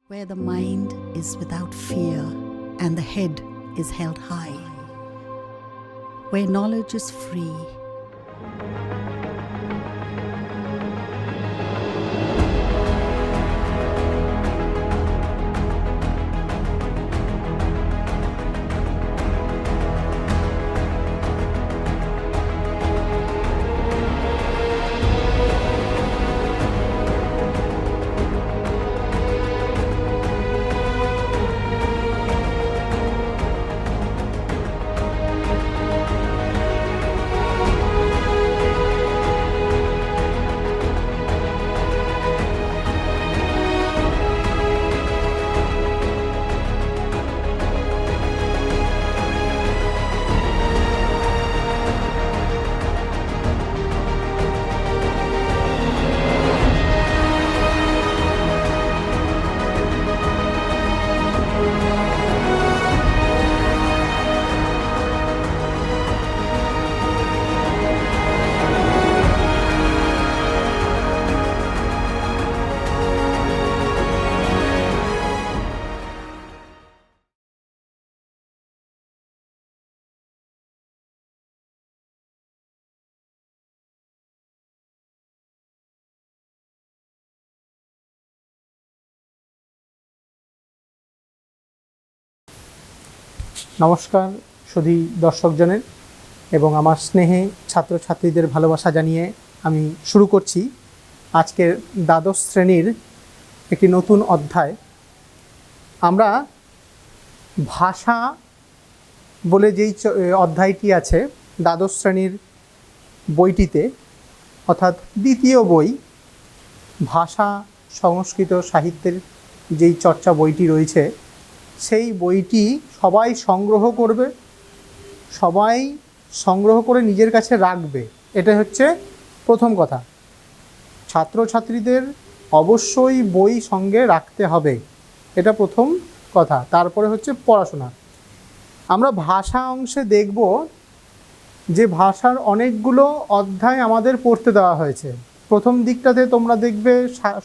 where the mind is without fear and the head is held high, where knowledge is free. নমস্কার সুধী দর্শকজনের এবং আমার স্নেহে ছাত্রছাত্রীদের ভালোবাসা জানিয়ে আমি শুরু করছি আজকের দ্বাদশ শ্রেণীর একটি নতুন অধ্যায়। আমরা ভাষা বলে যেই অধ্যায়টি আছে দ্বাদশ শ্রেণীর বইটিতে, অর্থাৎ দ্বিতীয় বই ভাষা সংস্কৃত সাহিত্যের যেই চর্চা বইটি রয়েছে, সেই বইটি সবাই সংগ্রহ করবে, সবাই সংগ্রহ করে নিজের কাছে রাখবে। এটা হচ্ছে প্রথম কথা। ছাত্রছাত্রীদের অবশ্যই বই সঙ্গে রাখতে হবে, এটা প্রথম কথা। তারপরে হচ্ছে পড়াশোনা। আমরা ভাষা অংশে দেখব যে ভাষার অনেকগুলো অধ্যায় আমাদের পড়তে দেওয়া হয়েছে। প্রথম দিকটাতে তোমরা দেখবে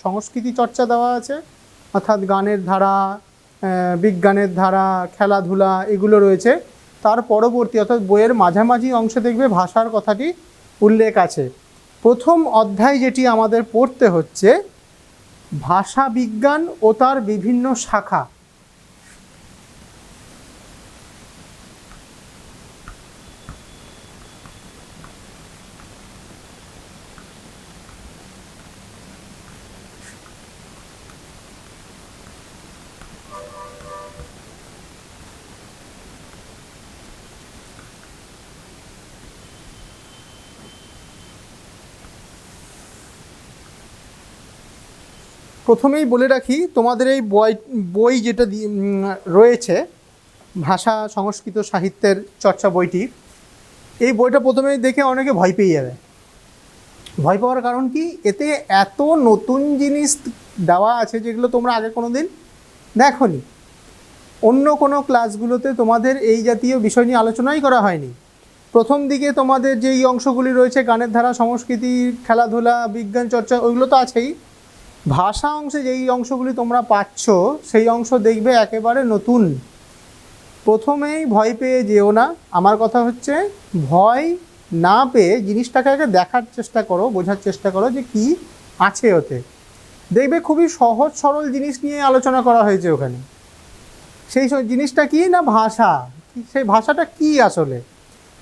সংস্কৃতি চর্চা দেওয়া আছে, অর্থাৎ গানের ধারা, বিজ্ঞানের ধারা, খেলাধুলা এগুলো রয়েছে। তার পরবর্তী অর্থাৎ বইয়ের মাঝামাঝি অংশে দেখবে ভাষার কথাটি উল্লেখ আছে। প্রথম অধ্যায় যেটি আমাদের পড়তে হচ্ছে ভাষা বিজ্ঞান ও তার বিভিন্ন শাখা। প্রথমেই বলে রাখি, তোমাদের এই বই যেটা রয়েছে ভাষা সংস্কৃত সাহিত্যের চর্চা বইটি, এই বইটা প্রথমেই দেখে অনেকে ভয় পেয়ে যাবে। ভয় পাওয়ার কারণ কি? এতে এত নতুন জিনিস দেওয়া আছে যেগুলো তোমরা আগে কোনো দিন দেখোনি। অন্য কোনো ক্লাসগুলোতে তোমাদের এই জাতীয় বিষয় নিয়ে আলোচনাই করা হয়নি। প্রথম দিকে তোমাদের যেই অংশগুলি রয়েছে গানের ধারা, সংস্কৃতি, খেলাধুলা, বিজ্ঞান চর্চা, ওইগুলো তো আছেই। ভাষা অংশে যেই অংশগুলি তোমরা পাচ্ছ সেই অংশ দেখবে একেবারে নতুন। প্রথমেই ভয় পেয়ে যেও না। আমার কথা হচ্ছে ভয় না পেয়ে জিনিসটাকে আগে দেখার চেষ্টা করো, বোঝার চেষ্টা করো যে কি আছে ওতে। দেখবে খুবই সহজ সরল জিনিস নিয়ে আলোচনা করা হয়েছে ওখানে। সেই জিনিসটা কি না ভাষা। সেই ভাষাটা কি আসলে?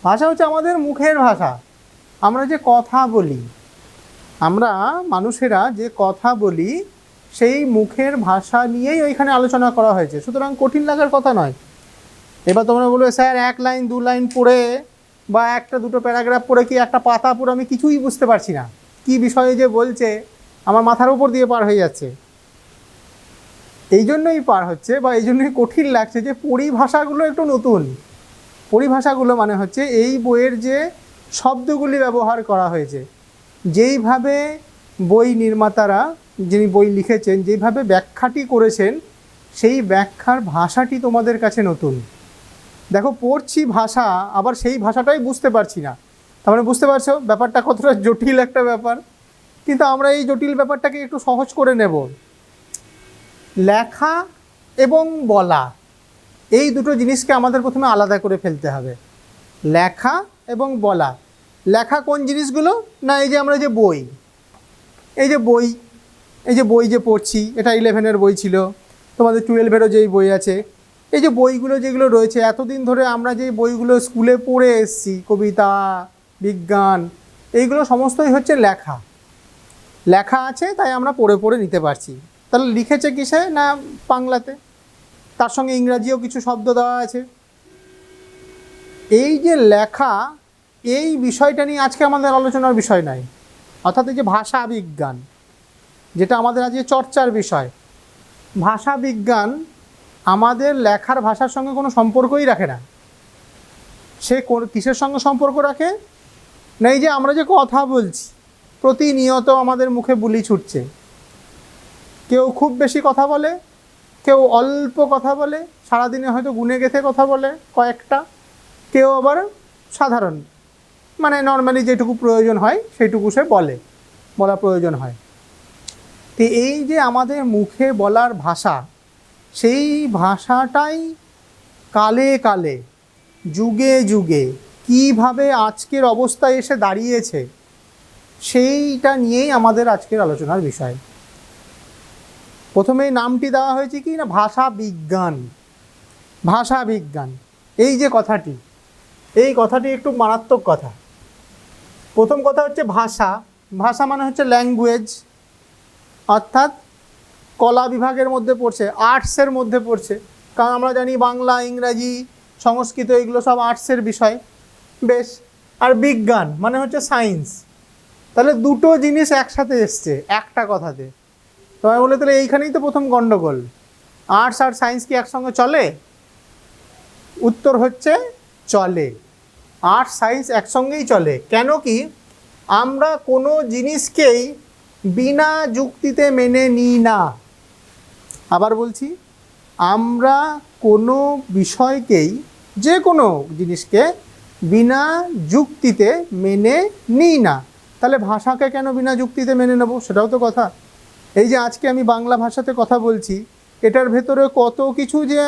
ভাষা হচ্ছে আমাদের মুখের ভাষা। আমরা যে কথা বলি, আমরা মানুষেরা যে কথা বলি, সেই মুখের ভাষা নিয়েই ওইখানে আলোচনা করা হয়েছে। সুতরাং কঠিন লাগার কথা নয়। এবার তোমরা বলবে স্যার 1 লাইন 2 লাইন পড়ে বা একটা দুটো প্যারাগ্রাফ পড়ে কি একটা পাতা পড়ে আমি কিছুই বুঝতে পারছি না, কি বিষয়ে যে বলছে আমার মাথার উপর দিয়ে পার হয়ে যাচ্ছে। এই জন্যই পার হচ্ছে বা এই জন্যই কঠিন লাগছে যে পরিভাষাগুলো একটু নতুন। পরিভাষাগুলো মানে হচ্ছে এই বইয়ের যে শব্দগুলি ব্যবহার করা হয়েছে, যেইভাবে বই নির্মাতারা, যিনি বই লিখেছেন, যেইভাবে ব্যাখ্যাটি করেছেন, সেই ব্যাখ্যার ভাষাটি তোমাদের কাছে নতুন। দেখো পড়ছি ভাষা, আবার সেই ভাষাটাই বুঝতে পারছি না। তার মানে বুঝতে পারছো ব্যাপারটা কতটা জটিল একটা ব্যাপার। কিন্তু আমরা এই জটিল ব্যাপারটাকে একটু সহজ করে নেব। লেখা এবং বলা এই দুটো জিনিসকে আমাদের প্রথমে আলাদা করে ফেলতে হবে। লেখা এবং বলা। লেখা কোন জিনিসগুলো? না এই যে আমরা যে বই, এই যে বই যে পড়ছি, এটা 11-এর বই ছিল, তোমাদের 12-এরও যেই বই আছে, এই যে বইগুলো যেগুলো রয়েছে এতদিন ধরে আমরা যে বইগুলো স্কুলে পড়ে এসেছি, কবিতা, বিজ্ঞান, এইগুলো সমস্তই হচ্ছে লেখা। লেখা আছে তাই আমরা পড়ে পড়ে নিতে পারছি। তাহলে লিখেছে কিসে? না বাংলাতে, তার সঙ্গে ইংরাজিও কিছু শব্দ দেওয়া আছে। এই যে লেখা, এই বিষয়টা নিয়ে আজকে আমাদের আলোচনার বিষয় নয়। অর্থাৎ এই যে ভাষা বিজ্ঞান, যেটা আমাদের আজকে চর্চার বিষয়, ভাষা বিজ্ঞান আমাদের লেখার ভাষার সঙ্গে কোনো সম্পর্কই রাখে না। সে কিসের সঙ্গে সম্পর্ক রাখে? না এই যে আমরা যে কথা বলছি, প্রতিনিয়ত আমাদের মুখে বুলি ছুটছে। কেউ খুব বেশি কথা বলে, কেউ অল্প কথা বলে, সারাদিনে হয়তো গুনে গেথে কথা বলে কয়েকটা, কেউ আবার সাধারণ, মানে নর্মালি যেটুকু প্রয়োজন হয় সেইটুকু সে বলা প্রয়োজন হয়। তো এই যে আমাদের মুখে বলার ভাষা, সেই ভাষাটাই কালে কালে, যুগে যুগে কীভাবে আজকের অবস্থায় এসে দাঁড়িয়েছে, সেইটা নিয়েই আমাদের আজকের আলোচনার বিষয়। প্রথমেই নামটি দেওয়া হয়েছে কি না, ভাষা বিজ্ঞান। ভাষা বিজ্ঞান, এই যে কথাটি, এই কথাটি একটু মারাত্মক কথা। প্রথম কথা হচ্ছে ভাষা। ভাষা মানে হচ্ছে ল্যাঙ্গুয়েজ, অর্থাৎ কলা বিভাগের মধ্যে পড়ছে, আর্টসের মধ্যে পড়ছে। কারণ আমরা জানি বাংলা, ইংরাজি, সংস্কৃত এগুলো সব আর্টসের বিষয়। বেশ। আর বিজ্ঞান মানে হচ্ছে সায়েন্স। তাহলে দুটো জিনিস একসাথে এসছে একটা কথাতে। তোমায় বলে তাহলে এইখানেই তো প্রথম গণ্ডগোল। আর্টস আর সায়েন্স কি একসঙ্গে চলে? উত্তর হচ্ছে চলে। আর্টস সায়েন্স একসঙ্গেই চলে। কেন কি? আমরা কোনো জিনিসকেই বিনা যুক্তিতে মেনে নিই না। আবার বলছি, আমরা কোনো বিষয়কেই, যে কোনো জিনিসকে বিনা যুক্তিতে মেনে নিই না। তাহলে ভাষাকে কেন বিনা যুক্তিতে মেনে নেব? সেটাও তো কথা। এই যে আজকে আমি বাংলা ভাষাতে কথা বলছি, এটার ভেতরে কত কিছু যে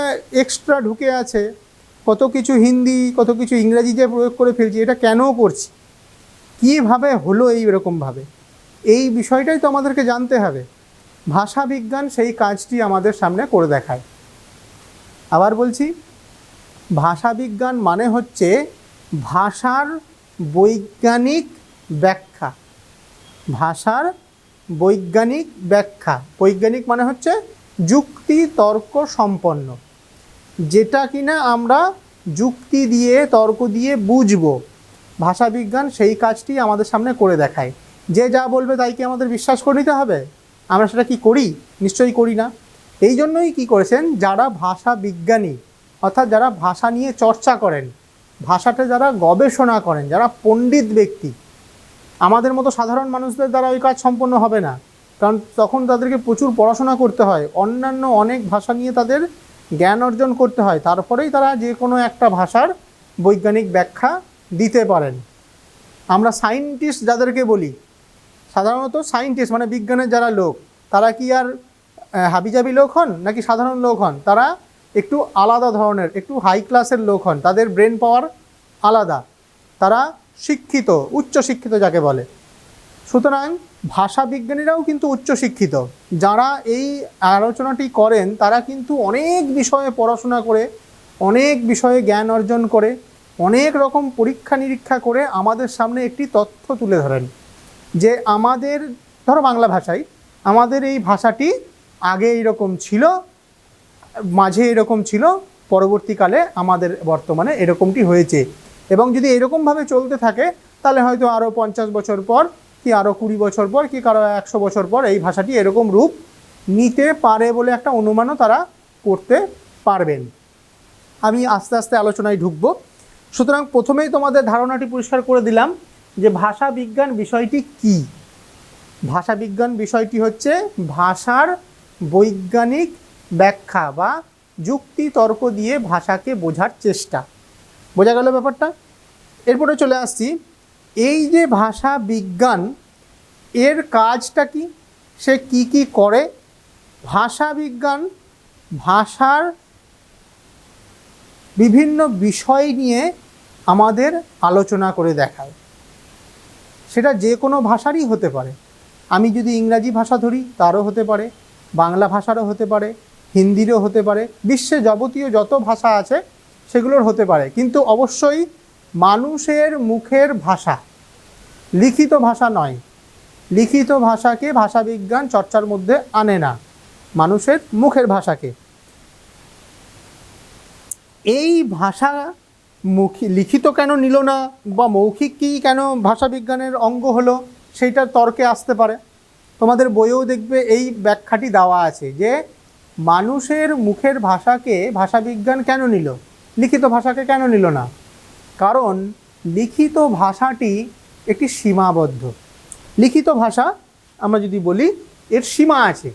এক্সট্রা ঢুকে আছে, কত কিছু হিন্দি, কত কিছু ইংরাজি যে প্রয়োগ করে ফেলছি, এটা কেন করছি, কীভাবে হলো এইরকমভাবে, এই বিষয়টাই তো আমাদেরকে জানতে হবে। ভাষা বিজ্ঞান সেই কাজটি আমাদের সামনে করে দেখায়। আবার বলছি, ভাষা বিজ্ঞান মানে হচ্ছে ভাষার বৈজ্ঞানিক ব্যাখ্যা। ভাষার বৈজ্ঞানিক ব্যাখ্যা। বৈজ্ঞানিক মানে হচ্ছে যুক্তি তর্ক সম্পন্ন, যেটা কিনা আমরা যুক্তি দিয়ে, তর্ক দিয়ে বুঝবো। ভাষা বিজ্ঞান সেই কাজটি আমাদের সামনে করে দেখায়। যে যা বলবে তাই কি আমাদের বিশ্বাস করে নিতে হবে? আমরা সেটা কি করি? নিশ্চয়ই করি না। এই জন্যই কী করেছেন, যারা ভাষা বিজ্ঞানী, অর্থাৎ যারা ভাষা নিয়ে চর্চা করেন, ভাষাতে যারা গবেষণা করেন, যারা পণ্ডিত ব্যক্তি, আমাদের মতো সাধারণ মানুষদের দ্বারা ওই কাজ সম্পন্ন হবে না। কারণ তখন তাদেরকে প্রচুর পড়াশোনা করতে হয়, অন্যান্য অনেক ভাষা নিয়ে তাদের জ্ঞান অর্জন করতে হয়, তারপরেই তারা যে কোনো একটা ভাষার বৈজ্ঞানিক ব্যাখ্যা দিতে পারেন। আমরা সায়েন্টিস্ট যাদেরকে বলি, সাধারণত সায়েন্টিস্ট মানে বিজ্ঞানের যারা লোক, তারা কি আর হাবিজাবি লোক হন নাকি সাধারণ লোক হন? তারা একটু আলাদা ধরনের, একটু হাই ক্লাসের লোক হন। তাদের ব্রেন পাওয়ার আলাদা, তারা শিক্ষিত, উচ্চশিক্ষিত যাকে বলে। সুতরাং ভাষা বিজ্ঞানীরাও কিন্তু উচ্চশিক্ষিত। যারা এই আলোচনাটি করেন তারা কিন্তু অনেক বিষয়ে পড়াশোনা করে, অনেক বিষয়ে জ্ঞান অর্জন করে, অনেক রকম পরীক্ষা নিরীক্ষা করে আমাদের সামনে একটি তথ্য তুলে ধরেন যে আমাদের, ধরো বাংলা ভাষায়, আমাদের এই ভাষাটি আগে এইরকম ছিল, মাঝে এরকম ছিল, পরবর্তীকালে আমাদের বর্তমানে এরকমটি হয়েছে। এবং যদি এরকমভাবে চলতে থাকে তাহলে হয়তো আরও 50 বছর পর, কি আরও 20 বছর পর, কি কারো 100 বছর পর এই ভাষাটি এরকম রূপ নিতে পারে বলে একটা অনুমানও তারা করতে পারবেন। আমি আস্তে আস্তে আলোচনায় ঢুকবো। সুতরাং প্রথমেই তোমাদের ধারণাটি পরিষ্কার করে দিলাম যে ভাষা বিজ্ঞান বিষয়টি কী। ভাষা বিজ্ঞান বিষয়টি হচ্ছে ভাষার বৈজ্ঞানিক ব্যাখ্যা বা যুক্তি তর্ক দিয়ে ভাষাকে বোঝার চেষ্টা। বোঝা গেল ব্যাপারটা? এরপরে চলে আসছি, এই যে ভাষা বিজ্ঞান, এর কাজটা কি, সে কি কি করে, ভাষা বিজ্ঞান ভাষার বিভিন্ন বিষয় নিয়ে আমাদের আলোচনা করে দেখায়। সেটা যে কোনো ভাষারই হতে পারে। আমি যদি ইংরাজি ভাষা ধরি তারও হতে পারে, বাংলা ভাষারও হতে পারে, হিন্দিরও হতে পারে, বিশ্বে যাবতীয় যত ভাষা আছে সেগুলোর হতে পারে, কিন্তু অবশ্যই মানুষের মুখের ভাষা, লিখিত ভাষা নয়। লিখিত ভাষাকে ভাষাবিজ্ঞান চর্চার মধ্যে আনে না, মানুষের মুখের ভাষাকে। এই ভাষা লিখিত কেন নিল না বা মৌখিক কি কেন ভাষাবিজ্ঞানের অঙ্গ হলো, সেইটা তর্কে আসতে পারে। তোমাদের বইয়েও দেখবে এই ব্যাখ্যাটি দেওয়া আছে যে মানুষের মুখের ভাষাকে ভাষাবিজ্ঞান কেন নিল, লিখিত ভাষাকে কেন নিল না। কারণ লিখিত ভাষাটি একটি সীমাবদ্ধ। লিখিত ভাষা আমরা যদি বলি এর সীমা আছে।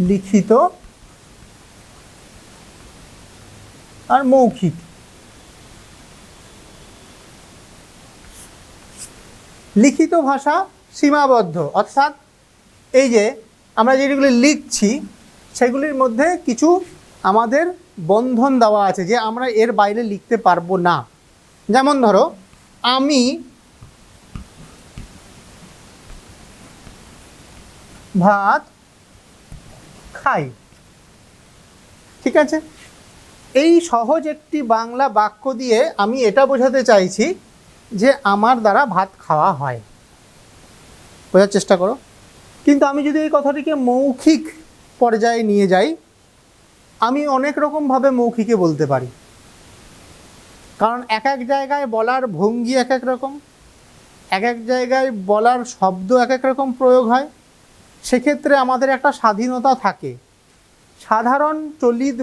লিখিত আর মৌখিক। লিখিত ভাষা সীমাবদ্ধ, অর্থাৎ এই যে আমরা যেগুলি লিখছি সেগুলির মধ্যে কিছু আমাদের বন্ধন দেওয়া আছে যে আমরা এর বাইরে লিখতে পারবো না। যেমন ধরো আমি ভাত খাই, ঠিক আছে, এই সহজ একটি বাংলা বাক্য দিয়ে আমি এটা বোঝাতে চাইছি যে আমার দ্বারা ভাত খাওয়া হয়। বোঝার চেষ্টা করো। কিন্তু আমি যদি এই কথাটিকে মৌখিক পর্যায়ে নিয়ে যাই, আমি অনেক রকমভাবে মৌখিকে বলতে পারি। কারণ এক এক জায়গায় বলার ভঙ্গি এক এক রকম, এক এক জায়গায় বলার শব্দ এক এক রকম প্রয়োগ হয়। সেক্ষেত্রে আমাদের একটা স্বাধীনতা থাকে। সাধারণ চলিত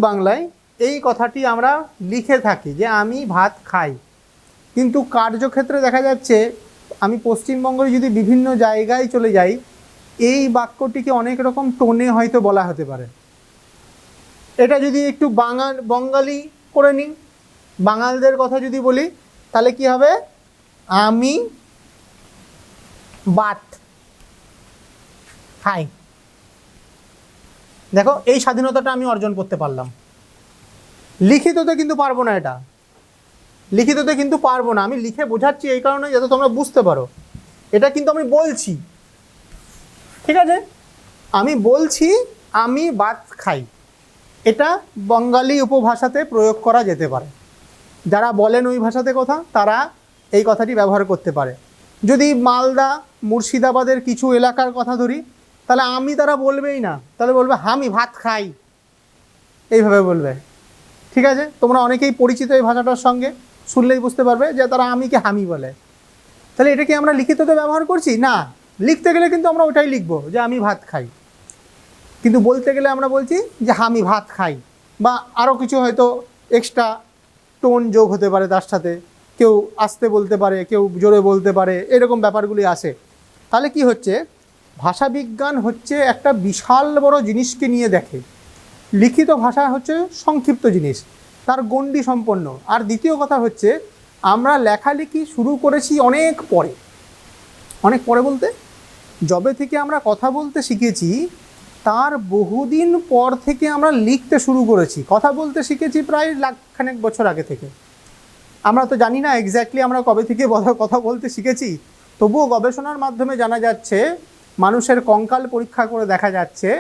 বাংলায় এই কথাটি আমরা লিখে থাকি যে আমি ভাত খাই, কিন্তু কার্যক্ষেত্রে দেখা যাচ্ছে আমি পশ্চিমবঙ্গের যদি বিভিন্ন জায়গায় চলে যাই, এই বাক্যটিকে অনেক রকম টোনে হয়তো বলা হতে পারে। এটা যদি একটু বঙ্গালী করে নিই, বাঙালদের কথা যদি বলি, তাহলে কি হবে, আমি ভাত খাই। দেখো এই স্বাধীনতাটা আমি অর্জন করতে পারলাম। লিখিততে কিন্তু পারবো না, এটা লিখিততে কিন্তু পারবো না। আমি লিখে বোঝাচ্ছি এই কারণে যাতে তোমরা বুঝতে পারো। এটা কিন্তু আমি বলছি, ঠিক আছে, আমি বলছি আমি ভাত খাই। এটা বঙ্গালী উপভাষাতে প্রয়োগ করা যেতে পারে। যারা বলেন ওই ভাষাতে কথা, তারা এই কথাটি ব্যবহার করতে পারে। যদি মালদা মুর্শিদাবাদের কিছু এলাকার কথা ধরি, তাহলে আমি তারা বলবেই না, তাহলে বলবে আমি ভাত খাই, এইভাবে বলবে। ঠিক আছে, তোমরা অনেকেই পরিচিত এই ভাষাটার সঙ্গে, শুনলেই বুঝতে পারবে যে তারা আমিকে হামি বলে। তাহলে এটা কি আমরা লিখিততে ব্যবহার করছি? না, লিখতে গেলে কিন্তু আমরা ওটাই লিখবো যে আমি ভাত খাই, কিন্তু বলতে গেলে আমরা বলছি যে আমি ভাত খাই, বা আরও কিছু হয়তো এক্সট্রা টোন যোগ হতে পারে তার সাথে, কেউ আস্তে বলতে পারে, কেউ জোরে বলতে পারে, এরকম ব্যাপারগুলি আসে। তাহলে কি হচ্ছে, ভাষাবিজ্ঞান হচ্ছে একটা বিশাল বড় জিনিসকে নিয়ে দেখে। লিখিত ভাষা হচ্ছে সংক্ষিপ্ত জিনিস, তার গণ্ডি সম্পন্ন। আর দ্বিতীয় কথা হচ্ছে, আমরা লেখালেখি শুরু করেছি অনেক পরে। অনেক পরে বলতে, যবে থেকে আমরা কথা বলতে শিখেছি তার বহুদিন পর থেকে আমরা লিখতে শুরু করেছি। কথা বলতে শিখেছি প্রায় লাখখানেক বছর আগে থেকে। আমরা তো জানি না এক্স্যাক্টলি আমরা কবে থেকে কথা বলতে শিখেছি, তবুও গবেষণার মাধ্যমে জানা যাচ্ছে, মানুষের কঙ্কাল পরীক্ষা করে দেখা যাচ্ছে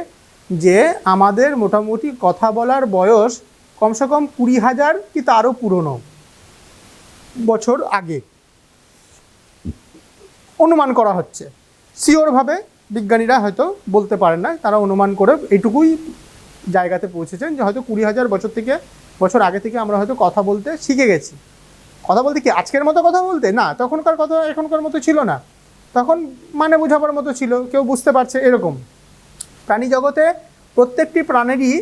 যে আমাদের মোটামুটি কথা বলার বয়স কমসে কম 20,000 কি তারও পুরনো বছর আগে অনুমান করা হচ্ছে। শিওরভাবে বিজ্ঞানীরা হয়তো বলতে পারেন না, তারা অনুমান করে এইটুকুই জায়গাতে পৌঁছেছেন যে হয়তো 20,000 বছর আগে থেকে আমরা হয়তো কথা বলতে শিখে গেছি। কথা বলতে কি আজকের মতো কথা বলতে না, তখনকার কথা এখনকার মতো ছিল না, তখন মানে বোঝাবার মতো ছিল, কেউ বুঝতে পারছে এরকম। প্রাণী জগতে প্রত্যেকটি প্রাণীরই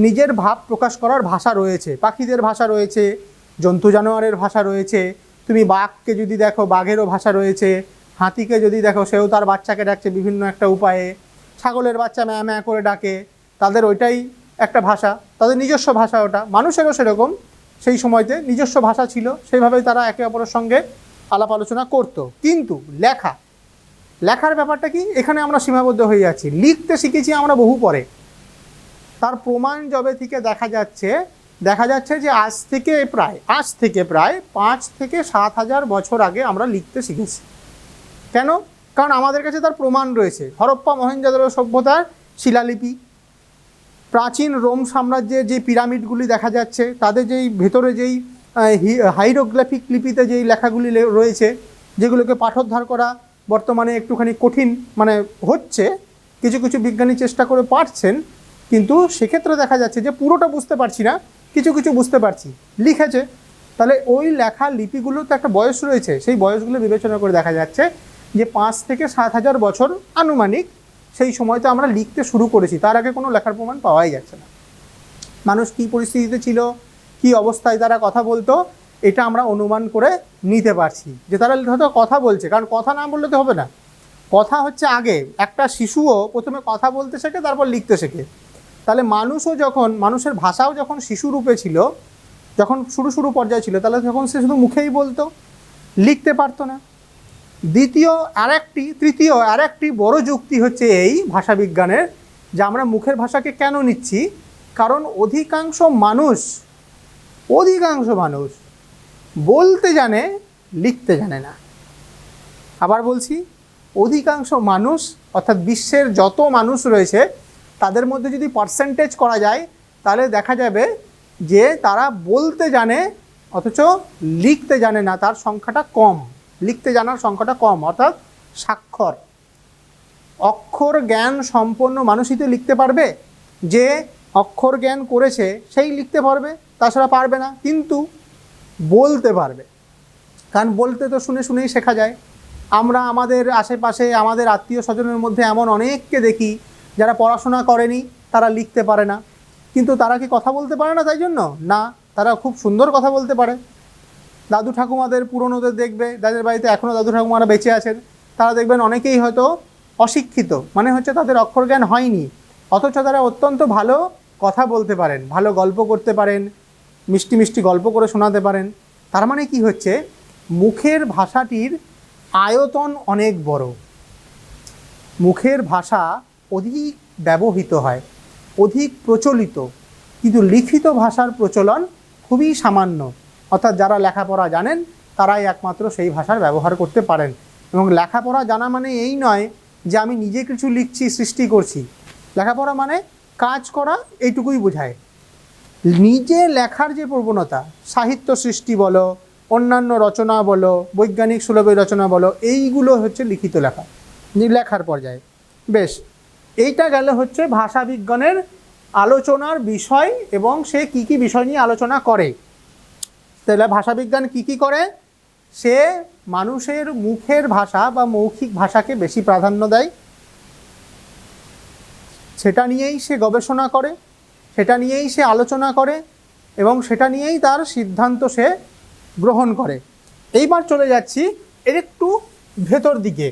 নিজের ভাব প্রকাশ করার ভাষা রয়েছে। পাখিদের ভাষা রয়েছে, জন্তু জানোয়ারের ভাষা রয়েছে। তুমি বাঘকে যদি দেখো, বাঘেরও ভাষা রয়েছে। হাতিকে যদি দেখো, সেও তার বাচ্চাকে ডাকছে বিভিন্ন একটা উপায়ে। ছাগলের বাচ্চা ম্যাঁ ম্যাঁ করে ডাকে, তাদের ওইটাই একটা ভাষা, তাদের নিজস্ব ভাষা ওটা। মানুষেরও সেরকম সেই সময়তে নিজস্ব ভাষা ছিল, সেইভাবেই তারা একে অপরের সঙ্গে আলাপ আলোচনা করতো। কিন্তু লেখার ব্যাপারটা কি, এখানে আমরা সীমাবদ্ধ হয়ে যাচ্ছি। লিখতে শিখেছি আমরা বহু পরে। তার প্রমাণ যবে থেকে দেখা যাচ্ছে যে আজ থেকে প্রায় 5 থেকে 7 হাজার বছর আগে আমরা লিখতে শিখেছি। কেন? কারণ আমাদের কাছে তার প্রমাণ রয়েছে। হরপ্পা মহেঞ্জোদারো সভ্যতার শিলালিপি, প্রাচীন রোম সাম্রাজ্যের যে পিরামিডগুলি দেখা যাচ্ছে, তাদের যেই ভেতরে যেই হাইরোগ্রাফিক লিপিতে যেই লেখাগুলি রয়েছে, যেগুলোকে পাঠোদ্ধার করা বর্তমানে একটুখানি কঠিন হচ্ছে, কিছু কিছু বিজ্ঞানী চেষ্টা করে পারছেন, কিন্তু সেক্ষেত্রে দেখা যাচ্ছে যে পুরোটা বুঝতে পারছি না, কিছু কিছু বুঝতে পারছি। লিখেছে, তাহলে ওই লেখা লিপিগুলোর তো একটা বয়স রয়েছে। সেই বয়সগুলো বিবেচনা করে দেখা যাচ্ছে যে 5 থেকে 7 হাজার বছর আনুমানিক সেই সময়তে আমরা লিখতে শুরু করেছি। তার আগে কোনো লেখার প্রমাণ পাওয়াই যাচ্ছে না। মানুষ কী পরিস্থিতিতে ছিল, কী অবস্থায় তারা কথা বলতো, এটা আমরা অনুমান করে নিতে পারছি যে তারা হয়তো কথা বলছে। কারণ কথা না বললে তো হবে না, কথা হচ্ছে আগে। একটা শিশুও প্রথমে কথা বলতে শেখে, তারপর লিখতে শেখে। তাহলে মানুষের ভাষাও যখন শিশুরূপে ছিল, যখন শুরু পর্যায়ে ছিল, তাহলে তখন সে শুধু মুখেই বলতো, লিখতে পারতো না। তৃতীয় আরেকটি বড় যুক্তি হচ্ছে এই ভাষাবিজ্ঞানের, যে আমরা মুখের ভাষাকে কেন নিচ্ছি। কারণ অধিকাংশ মানুষ বলতে জানে, লিখতে জানে না। আবার বলছি, অধিকাংশ মানুষ অর্থাৎ বিশ্বের যত মানুষ রয়েছে তাদের মধ্যে যদি পার্সেন্টেজ করা যায়, তাহলে দেখা যাবে যে তারা বলতে জানে অথচ লিখতে জানে না, তার সংখ্যাটা কম। লিখতে জানার সংখ্যাটা কম, অর্থাৎ স্বাক্ষর অক্ষর জ্ঞান সম্পন্ন মানুষই তো লিখতে পারবে। যে অক্ষর জ্ঞান করেছে সেই লিখতে পারবে, তাছাড়া পারবে না। কিন্তু বলতে পারবে, কারণ বলতে তো শুনেই শেখা যায়। আমরা আমাদের আশেপাশে আমাদের আত্মীয় স্বজনের মধ্যে এমন অনেককে দেখি যারা পড়াশোনা করেনি, তারা লিখতে পারে না। কিন্তু তারা কি কথা বলতে পারে না তাই জন্য? না, তারা খুব সুন্দর কথা বলতে পারে। দাদু ঠাকুমাদের, পুরনোদের দেখবে, যাদের বাড়িতে এখনও দাদু ঠাকুমারা বেঁচে আছেন, তারা দেখবেন অনেকেই হয়তো অশিক্ষিত, হচ্ছে তাদের অক্ষর জ্ঞান হয়নি, অথচ তারা অত্যন্ত ভালো কথা বলতে পারেন, ভালো গল্প করতে পারেন, মিষ্টি মিষ্টি গল্প করে শোনাতে পারেন। তার মানে কি হচ্ছে, মুখের ভাষাটির আয়তন অনেক বড়। মুখের ভাষা অধিক ব্যবহৃত হয়, অধিক প্রচলিত, কিন্তু লিখিত ভাষার প্রচলন খুবই সামান্য। অর্থাৎ যারা লেখাপড়া জানেন তারাই একমাত্র সেই ভাষার ব্যবহার করতে পারেন। এবং লেখাপড়া জানা মানে এই নয় যে আমি নিজে কিছু লিখছি, সৃষ্টি করছি। লেখাপড়া মানে কাজ করা, এইটুকুই বোঝায়। নিজে লেখার যে প্রবণতা, সাহিত্য সৃষ্টি বলো, অন্যান্য রচনা বলো, বৈজ্ঞানিক সুলভের রচনা বলো, এইগুলো হচ্ছে লিখিত লেখা, লেখার পর্যায়ে। বেশ, এইটা গেল হচ্ছে ভাষাবিজ্ঞানের আলোচনার বিষয় এবং সে কি কি বিষয় নিয়ে আলোচনা করে। তাহলে ভাষাবিজ্ঞান কি করে? সে মানুষের মুখের ভাষা বা মৌখিক ভাষাকে বেশি প্রাধান্য দেয়, সেটা নিয়েই সে গবেষণা করে, সেটা নিয়েই সে আলোচনা করে এবং সেটা নিয়েই তার সিদ্ধান্ত সে গ্রহণ করে। এইবার চলে যাচ্ছি এর একটু ভেতর দিকে।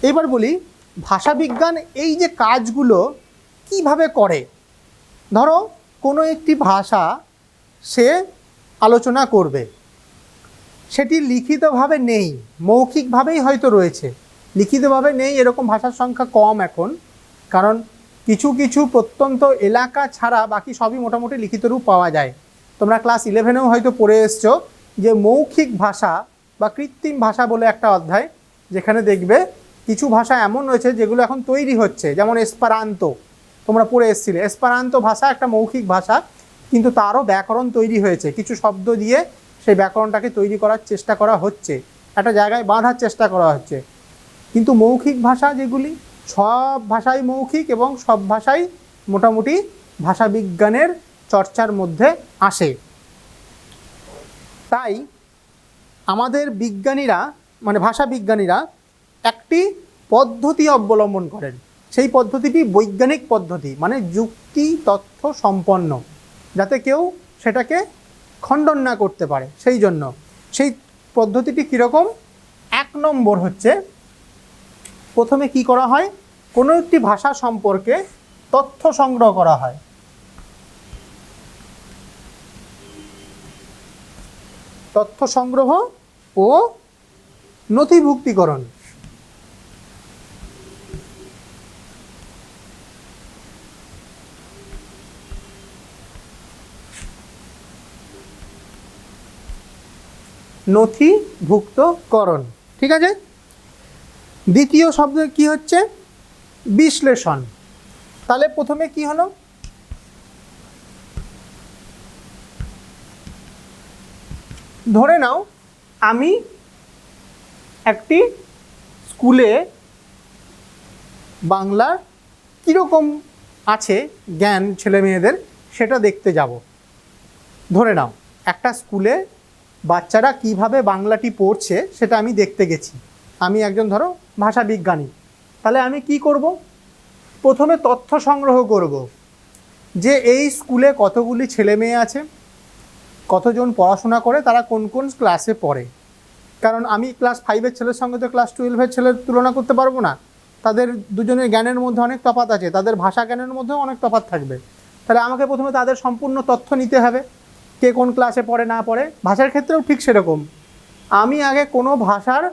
এবার বলি ভাষাবিজ্ঞান এই যে কাজগুলো কিভাবে করে। ধরো কোনো একটি ভাষা সে আলোচনা করবে, সেটি লিখিতভাবে নেই, মৌখিকভাবেই হয়তো রয়েছে, লিখিতভাবে নেই এরকম ভাষার সংখ্যা কম এখন। কারণ কিছু কিছু প্রত্যন্ত এলাকা ছাড়া বাকি সবই মোটামুটি লিখিত রূপ পাওয়া যায়। তোমরা ক্লাস 11-এও হয়তো পড়ে এসছো যে মৌখিক ভাষা বা কৃত্রিম ভাষা বলে একটা অধ্যায়, যেখানে দেখবে কিছু ভাষা এমন রয়েছে যেগুলো এখন তৈরি হচ্ছে, যেমন এসপারান্তো তোমরা পড়ে এসেছিলে। এসপারান্তো ভাষা একটা মৌখিক ভাষা, কিন্তু তারও ব্যাকরণ তৈরি হয়েছে, কিছু শব্দ দিয়ে সেই ব্যাকরণটাকে তৈরি করার চেষ্টা করা হচ্ছে, একটা জায়গায় বাঁধার চেষ্টা করা হচ্ছে। কিন্তু মৌখিক ভাষা যেগুলি, সব ভাষাই মৌখিক এবং সব ভাষাই মোটামুটি ভাষাবিজ্ঞানের চর্চার মধ্যে আসে। তাই আমাদের বিজ্ঞানীরা ভাষাবিজ্ঞানীরা একটি পদ্ধতি অবলম্বন করেন। সেই পদ্ধতিটি বৈজ্ঞানিক পদ্ধতি, যুক্তি তথ্য সম্পন্ন, যাতে কেউ সেটাকে খণ্ডন না করতে পারে। সেই জন্য সেই পদ্ধতিটি কীরকম? 1 নম্বর হচ্ছে, প্রথমে কি করা হয়, কোনো একটি ভাষা সম্পর্কে তথ্য সংগ্রহ করা হয়। তথ্য সংগ্রহ ও নথিভুক্তিকরণ। নথিভুক্তকরণ, ঠিক আছে। দ্বিতীয় শব্দ কি হচ্ছে? বিশ্লেষণ। তাহলে প্রথমে কি হলো? ধরে নাও আমি একটি স্কুলে বাংলার কীরকম আছে জ্ঞান ছেলে মেয়েদের সেটা দেখতে যাব। ধরে নাও একটা স্কুলে বাচ্চারা কিভাবে বাংলাটি পড়ছে সেটা আমি দেখতে গেছি। আমি একজন ধরো ভাষা বিজ্ঞানী। তাহলে আমি কি করব? প্রথমে তথ্য সংগ্রহ করব যে এই স্কুলে কতগুলি ছেলে মেয়ে আছে, কতজন পড়াশোনা করে, তারা কোন কোন ক্লাসে পড়ে। কারণ আমি ক্লাস 5-এর ছেলের সঙ্গে তো ক্লাস 12-এর ছেলের তুলনা করতে পারবো না। তাদের দুজনের জ্ঞানের মধ্যে অনেক তফাৎ আছে, তাদের ভাষা জ্ঞানের মধ্যেও অনেক তফাৎ থাকবে। তাহলে আমাকে প্রথমে তাদের সম্পূর্ণ তথ্য নিতে হবে, কে কোন ক্লাসে পড়ে না পড়ে। ভাষার ক্ষেত্রেও ঠিক সেরকম, আমি আগে কোনো ভাষার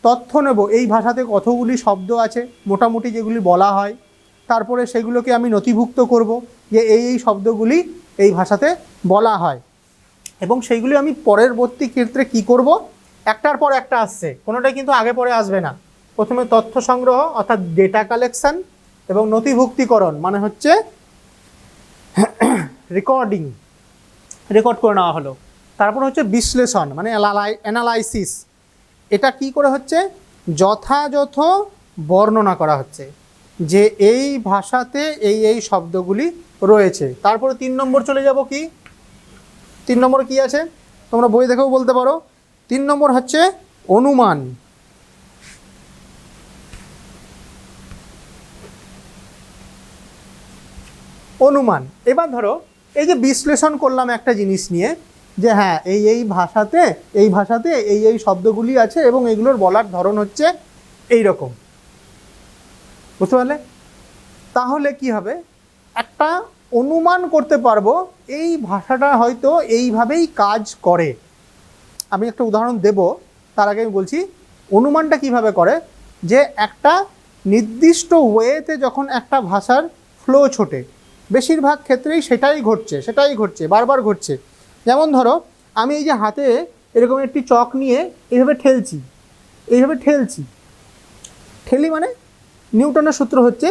তথ্য নেব, এই ভাষাতে কতগুলি শব্দ আছে মোটামুটি যেগুলি বলা হয়, তারপরে সেগুলোকে আমি নথিভুক্ত করব যে এই শব্দগুলি এই ভাষাতে বলা হয়। এবং সেইগুলি আমি পরবর্তী ক্ষেত্রে কি করব, একটার পর একটা আসছে, কোনোটাই কিন্তু আগে পরে আসবে না। প্রথমে তথ্য সংগ্রহ অর্থাৎ ডেটা কালেকশন এবং নথিভুক্তিকরণ মানে হচ্ছে রেকর্ড করে নেওয়া হলো। তারপর হচ্ছে বিশ্লেষণ মানে অ্যানালাইসিস। এটা কি করে হচ্ছে? যথাযথ বর্ণনা করা হচ্ছে যে এই ভাষাতে এই এই শব্দগুলি রয়েছে। তারপরে 3 নম্বর চলে যাব। কি 3 নম্বর কি আছে? তোমরা বই দেখেও বলতে পারো। 3 নম্বর হচ্ছে অনুমান। অনুমান। এবার ধরো এই যে বিশ্লেষণ করলাম একটা জিনিস নিয়ে যে হ্যাঁ এই ভাষাতে এই শব্দগুলি আছে এবং এগুলোর বলার ধরন হচ্ছে এই রকম, বুঝতে পারলে? তাহলে কি হবে? একটা অনুমান করতে পারবো এই ভাষাটা হয়তো এইভাবেই কাজ করে। আমি একটা উদাহরণ দেব, তার আগে আমি বলছি অনুমানটা কিভাবে করে। যে একটা নির্দিষ্ট ওয়েতে যখন একটা ভাষার ফ্লো ছোটে, বেশিরভাগ ক্ষেত্রেই সেটাই ঘটছে, বারবার ঘটছে। যেমন ধরো আমি এই যে হাতে এরকম একটি চক নিয়ে এইভাবে ঠেলি মানে নিউটনের সূত্র হচ্ছে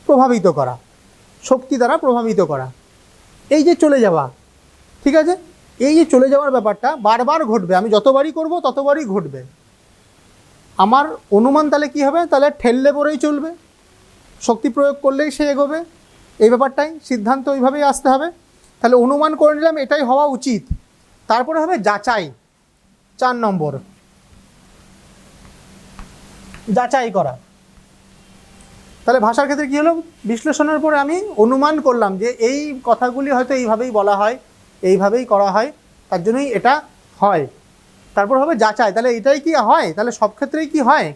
প্রভাবিত করা, শক্তি দ্বারা প্রভাবিত করা। এই যে চলে যাওয়া, ঠিক আছে, এই যে চলে যাওয়ার ব্যাপারটা বারবার ঘটবে, আমি যতবারই করব ততবারই ঘটবে। আমার অনুমান তাহলে কি হবে? তাহলে ঠেললে পরেই চলবে, শক্তি প্রয়োগ করলেই সে এগোবে, এই ব্যাপারটাই সিদ্ধান্ত ওইভাবেই আসতে হবে। তাহলে অনুমান করে নিলাম এটাই হওয়া উচিত। তারপরে হবে যাচাই। 4 নম্বর যাচাই করা। তাহলে ভাষার ক্ষেত্রে কী হলো? বিশ্লেষণের পরে আমি অনুমান করলাম যে এই কথাগুলি হয়তো এইভাবেই বলা হয়, এইভাবেই করা হয়, তার জন্যই এটা হয়। তারপর হবে যাচাই। তাহলে এটাই কি হয়? তাহলে সব ক্ষেত্রেই কি হয়?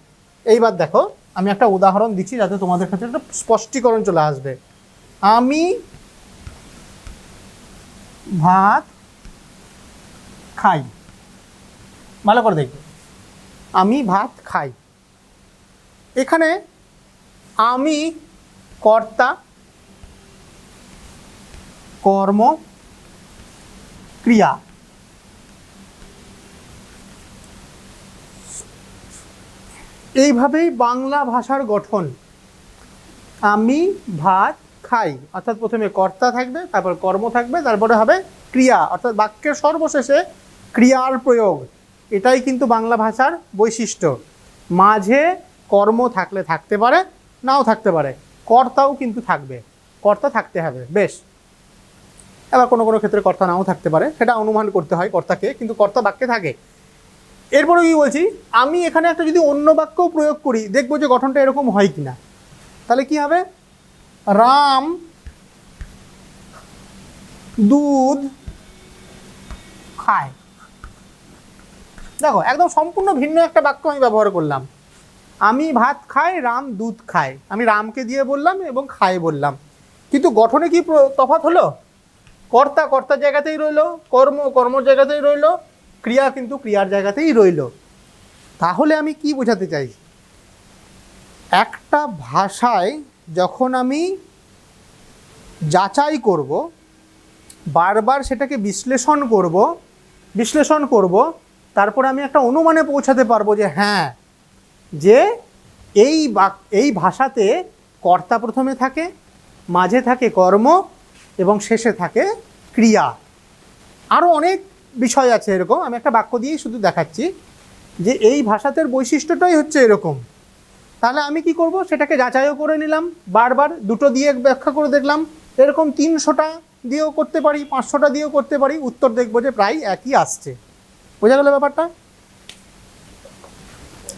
এইবার দেখো আমি একটা উদাহরণ দিচ্ছি যাতে তোমাদের ক্ষেত্রে একটা স্পষ্টীকরণ চলে আসবে। আমি ভাত খাই, ভালো করে দেখবে, আমি ভাত খাই। এখানে আমি কর্তা, কর্ম, ক্রিয়া। এইভাবেই বাংলা ভাষার গঠন। আমি ভাত খাই অর্থাৎ প্রথমে কর্তা থাকবে, তারপর কর্ম থাকবে, তারপরে হবে ক্রিয়া অর্থাৎ বাক্যের সর্বশেষে ক্রিয়ার প্রয়োগ। এটাই কিন্তু বাংলা ভাষার বৈশিষ্ট্য। মাঝে কর্ম থাকলে থাকতে পারে, নাও থাকতে পারে, কর্তাও কিন্তু থাকবে, কর্তা থাকতে হবে। বেশ, এবার কোনো কোনো ক্ষেত্রে কর্তা নাও থাকতে পারে, সেটা অনুমান করতে হয় কর্তাকে, কিন্তু কর্তা বাক্যে থাকে। এরপরে কি বলছি, আমি এখানে একটা যদি অন্য বাক্যও প্রয়োগ করি, দেখবো যে গঠনটা এরকম হয় কিনা। তাহলে কি হবে? রাম দুধ খায়। দেখো একদম সম্পূর্ণ ভিন্ন একটা বাক্য আমি ব্যবহার করলাম। আমি ভাত খাই, রাম দুধ খায়। আমি রামকে দিয়ে বললাম এবং খায় বললাম, কিন্তু গঠনে কি তফাৎ হলো? কর্তা কর্তার জায়গাতেই রইলো, কর্ম কর্মর জায়গাতেই রইলো, ক্রিয়া কিন্তু ক্রিয়ার জায়গাতেই রইল। তাহলে আমি কি বোঝাতে চাই, একটা ভাষায় যখন আমি যাচাই করব, বারবার সেটাকে বিশ্লেষণ করব, তারপরে আমি একটা অনুমানে পৌঁছাতে পারবো যে হ্যাঁ, যে এই ভাষাতে কর্তা প্রথমে থাকে, মাঝে থাকে কর্ম এবং শেষে থাকে ক্রিয়া। আরও অনেক বিষয় আছে এরকম, আমি একটা বাক্য দিয়েই শুধু দেখাচ্ছি যে এই ভাষাতের বৈশিষ্ট্যটাই হচ্ছে এরকম। তাহলে আমি কি করব, সেটাকে যাচাইও করে নিলাম, বারবার দুটো দিয়ে ব্যাখ্যা করে দেখলাম, এরকম 300টা দিয়েও করতে পারি, 500টা দিয়েও করতে পারি, উত্তর দেখবো যে প্রায় একই আসছে। বোঝা গেল ব্যাপারটা?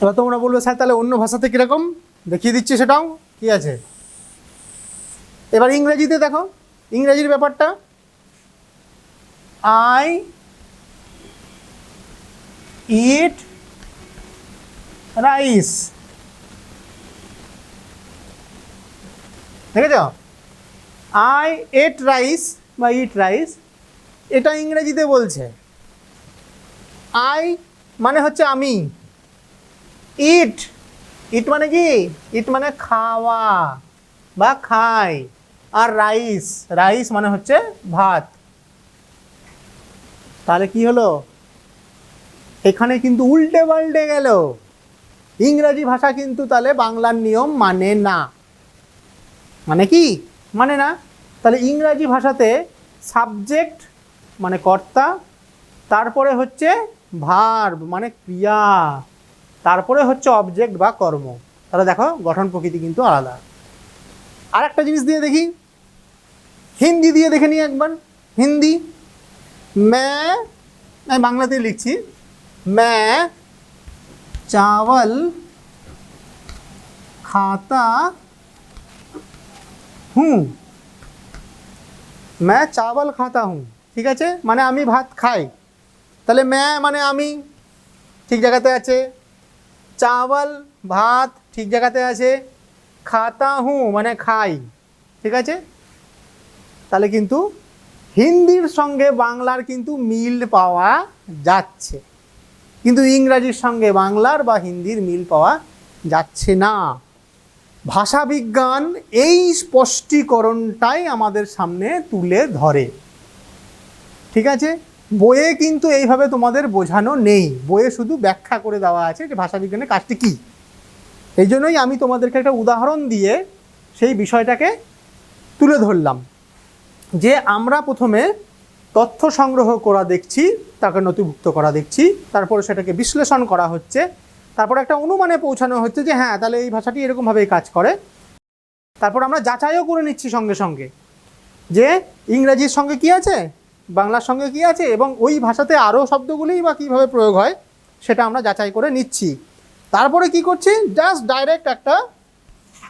এবার তোমরা বলবে স্যার তাহলে অন্য ভাষাতে কীরকম, দেখিয়ে দিচ্ছি সেটাও কি আছে। এবার ইংরেজিতে দেখো, ইংরেজির ব্যাপারটা, আই ইট রাইস, দেখেছ? আই এট রাইস বা ইট রাইস, এটা ইংরেজিতে বলছে। আই মানে হচ্ছে আমি, ইট মানে কি, ইট মানে খাওয়া বা খাই, আর রাইস মানে হচ্ছে ভাত। তাহলে কি হলো, এখানে কিন্তু উল্টে পাল্টে গেল, ইংরাজি ভাষা কিন্তু তাহলে বাংলার নিয়ম মানে না। মানে কি, মানে না। তাহলে ইংরাজি ভাষাতে সাবজেক্ট মানে কর্তা, তারপরে হচ্ছে ভার্ব মানে ক্রিয়া, তারপরে হচ্ছে অবজেক্ট বা কর্ম। তাহলে দেখো গঠন প্রকৃতি কিন্তু আলাদা। আর একটা জিনিস দিয়ে দেখি, হিন্দি দিয়ে দেখে নিই একবার। হিন্দি, আমি বাংলাতে লিখছি, मैं चावल खाता हूँ, मैं चावल खाता हूँ, ঠিক আছে, মানে আমি ভাত খাই। তাহলে मैं মানে আমি, ঠিক জায়গাতে আছে, চাওয়াল ভাত ঠিক জায়গাতে আছে, খাতা হুঁ মানে খাই, ঠিক আছে। তাহলে কিন্তু হিন্দির সঙ্গে বাংলার কিন্তু মিল পাওয়া যাচ্ছে, কিন্তু ইংরাজির সঙ্গে বাংলার বা হিন্দির মিল পাওয়া যাচ্ছে না। ভাষাবিজ্ঞান এই স্পষ্টীকরণটাই আমাদের সামনে তুলে ধরে, ঠিক আছে। বইয়ে কিন্তু এইভাবে তোমাদের বোঝানো নেই, বইয়ে শুধু ব্যাখ্যা করে দেওয়া আছে যে ভাষাবিজ্ঞানের কাজটি কী। এই জন্যই আমি তোমাদেরকে একটা উদাহরণ দিয়ে সেই বিষয়টাকে তুলে ধরলাম, যে আমরা প্রথমে তথ্য সংগ্রহ করা দেখছি, তাকে নথিভুক্ত করা দেখছি, তারপরে সেটাকে বিশ্লেষণ করা হচ্ছে, তারপর একটা অনুমানে পৌঁছানো হচ্ছে যে হ্যাঁ তাহলে এই ভাষাটি এরকমভাবেই কাজ করে। তারপর আমরা যাচাইও করে নিচ্ছি সঙ্গে সঙ্গে যে ইংরেজির সঙ্গে কি আছে, বাংলার সঙ্গে কি আছে, এবং ওই ভাষাতে আরও শব্দগুলিই বা কীভাবে প্রয়োগ হয় সেটা আমরা যাচাই করে নিচ্ছি। তারপরে কি করছি, জাস্ট ডাইরেক্ট একটা